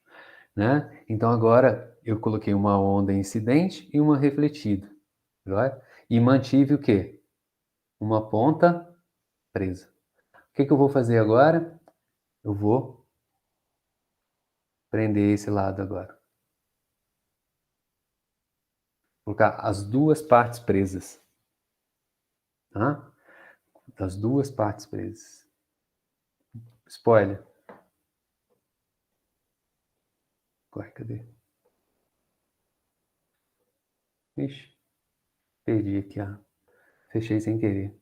Né? Então agora eu coloquei uma onda incidente e uma refletida. Right? E mantive o quê? Uma ponta presa. O que eu vou fazer agora? Eu vou prender esse lado agora. Colocar as duas partes presas. Tá? Das duas partes presas. Spoiler. Corre, cadê? Ixi, perdi aqui, ó. Fechei sem querer.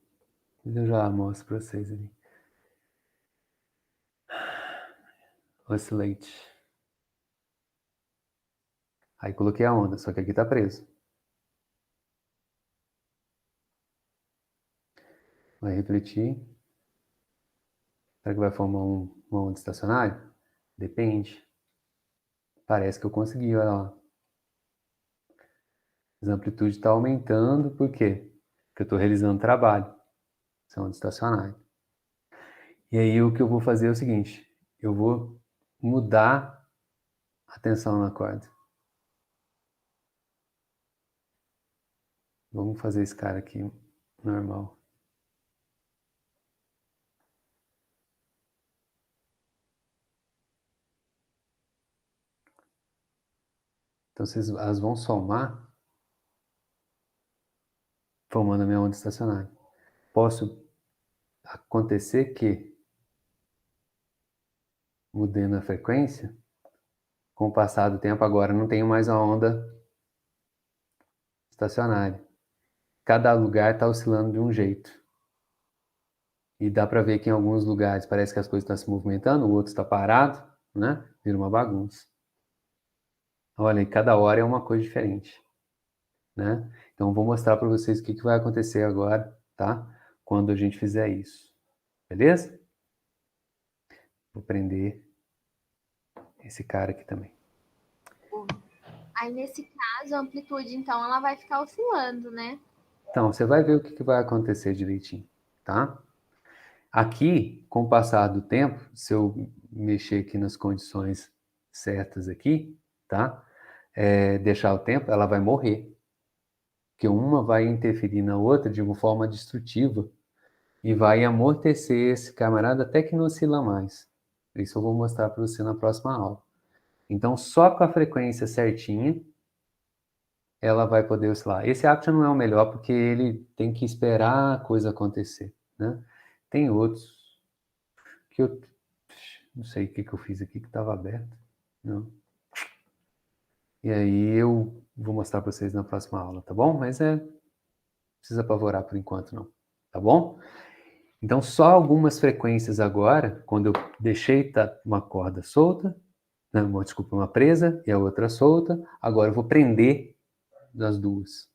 Mas eu já mostro para vocês ali. Oscillate. Aí coloquei a onda, só que aqui tá preso. Vai refletir. Será que vai formar uma onda estacionária? Depende. Parece que eu consegui, olha lá. A amplitude está aumentando, por quê? Porque eu estou realizando trabalho. Isso é onda estacionária. E aí o que eu vou fazer é o seguinte. Eu vou mudar a tensão na corda. Vamos fazer esse cara aqui normal. Então elas vão somar, formando a minha onda estacionária. Posso acontecer que, mudando a frequência, com o passar do tempo agora não tenho mais a onda estacionária. Cada lugar está oscilando de um jeito. E dá para ver que em alguns lugares parece que as coisas estão se movimentando, o outro está parado, né? Vira uma bagunça. Olha, e cada hora é uma coisa diferente, né? Então vou mostrar para vocês o que vai acontecer agora, tá? Quando a gente fizer isso. Beleza? Vou prender esse cara aqui também. Aí nesse caso, a amplitude, então, ela vai ficar oscilando, né? Então, você vai ver o que vai acontecer direitinho, tá? Aqui, com o passar do tempo, se eu mexer aqui nas condições certas aqui, tá? Deixar o tempo, ela vai morrer. Porque uma vai interferir na outra de uma forma destrutiva e vai amortecer esse camarada até que não oscila mais. Isso eu vou mostrar para você na próxima aula. Então, só com a frequência certinha, ela vai poder oscilar. Esse action não é o melhor porque ele tem que esperar a coisa acontecer, né? Tem outros que eu não sei o que eu fiz aqui que estava aberto, não. E aí eu vou mostrar para vocês na próxima aula, tá bom? Mas não precisa apavorar por enquanto não, tá bom? Então só algumas frequências agora, quando eu deixei uma corda solta, não, desculpa, uma presa e a outra solta, agora eu vou prender das duas,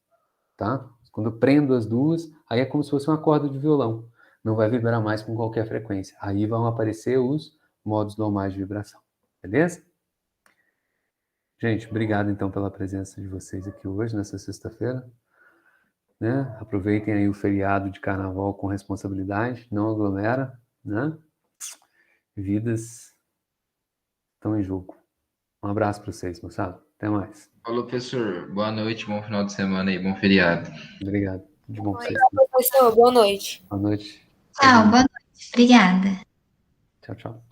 tá? Quando eu prendo as duas, aí é como se fosse uma corda de violão. Não vai vibrar mais com qualquer frequência. Aí vão aparecer os modos normais de vibração. Beleza? Gente, obrigado então pela presença de vocês aqui hoje, nessa sexta-feira. Né? Aproveitem aí o feriado de carnaval com responsabilidade, não aglomera, né? Vidas estão em jogo. Um abraço para vocês, moçada. Até mais. Falou, professor. Boa noite, bom final de semana aí, bom feriado. Obrigado. De bom pra vocês. Professor, boa noite. Boa noite. Tchau, boa noite. Obrigada. Tchau, tchau.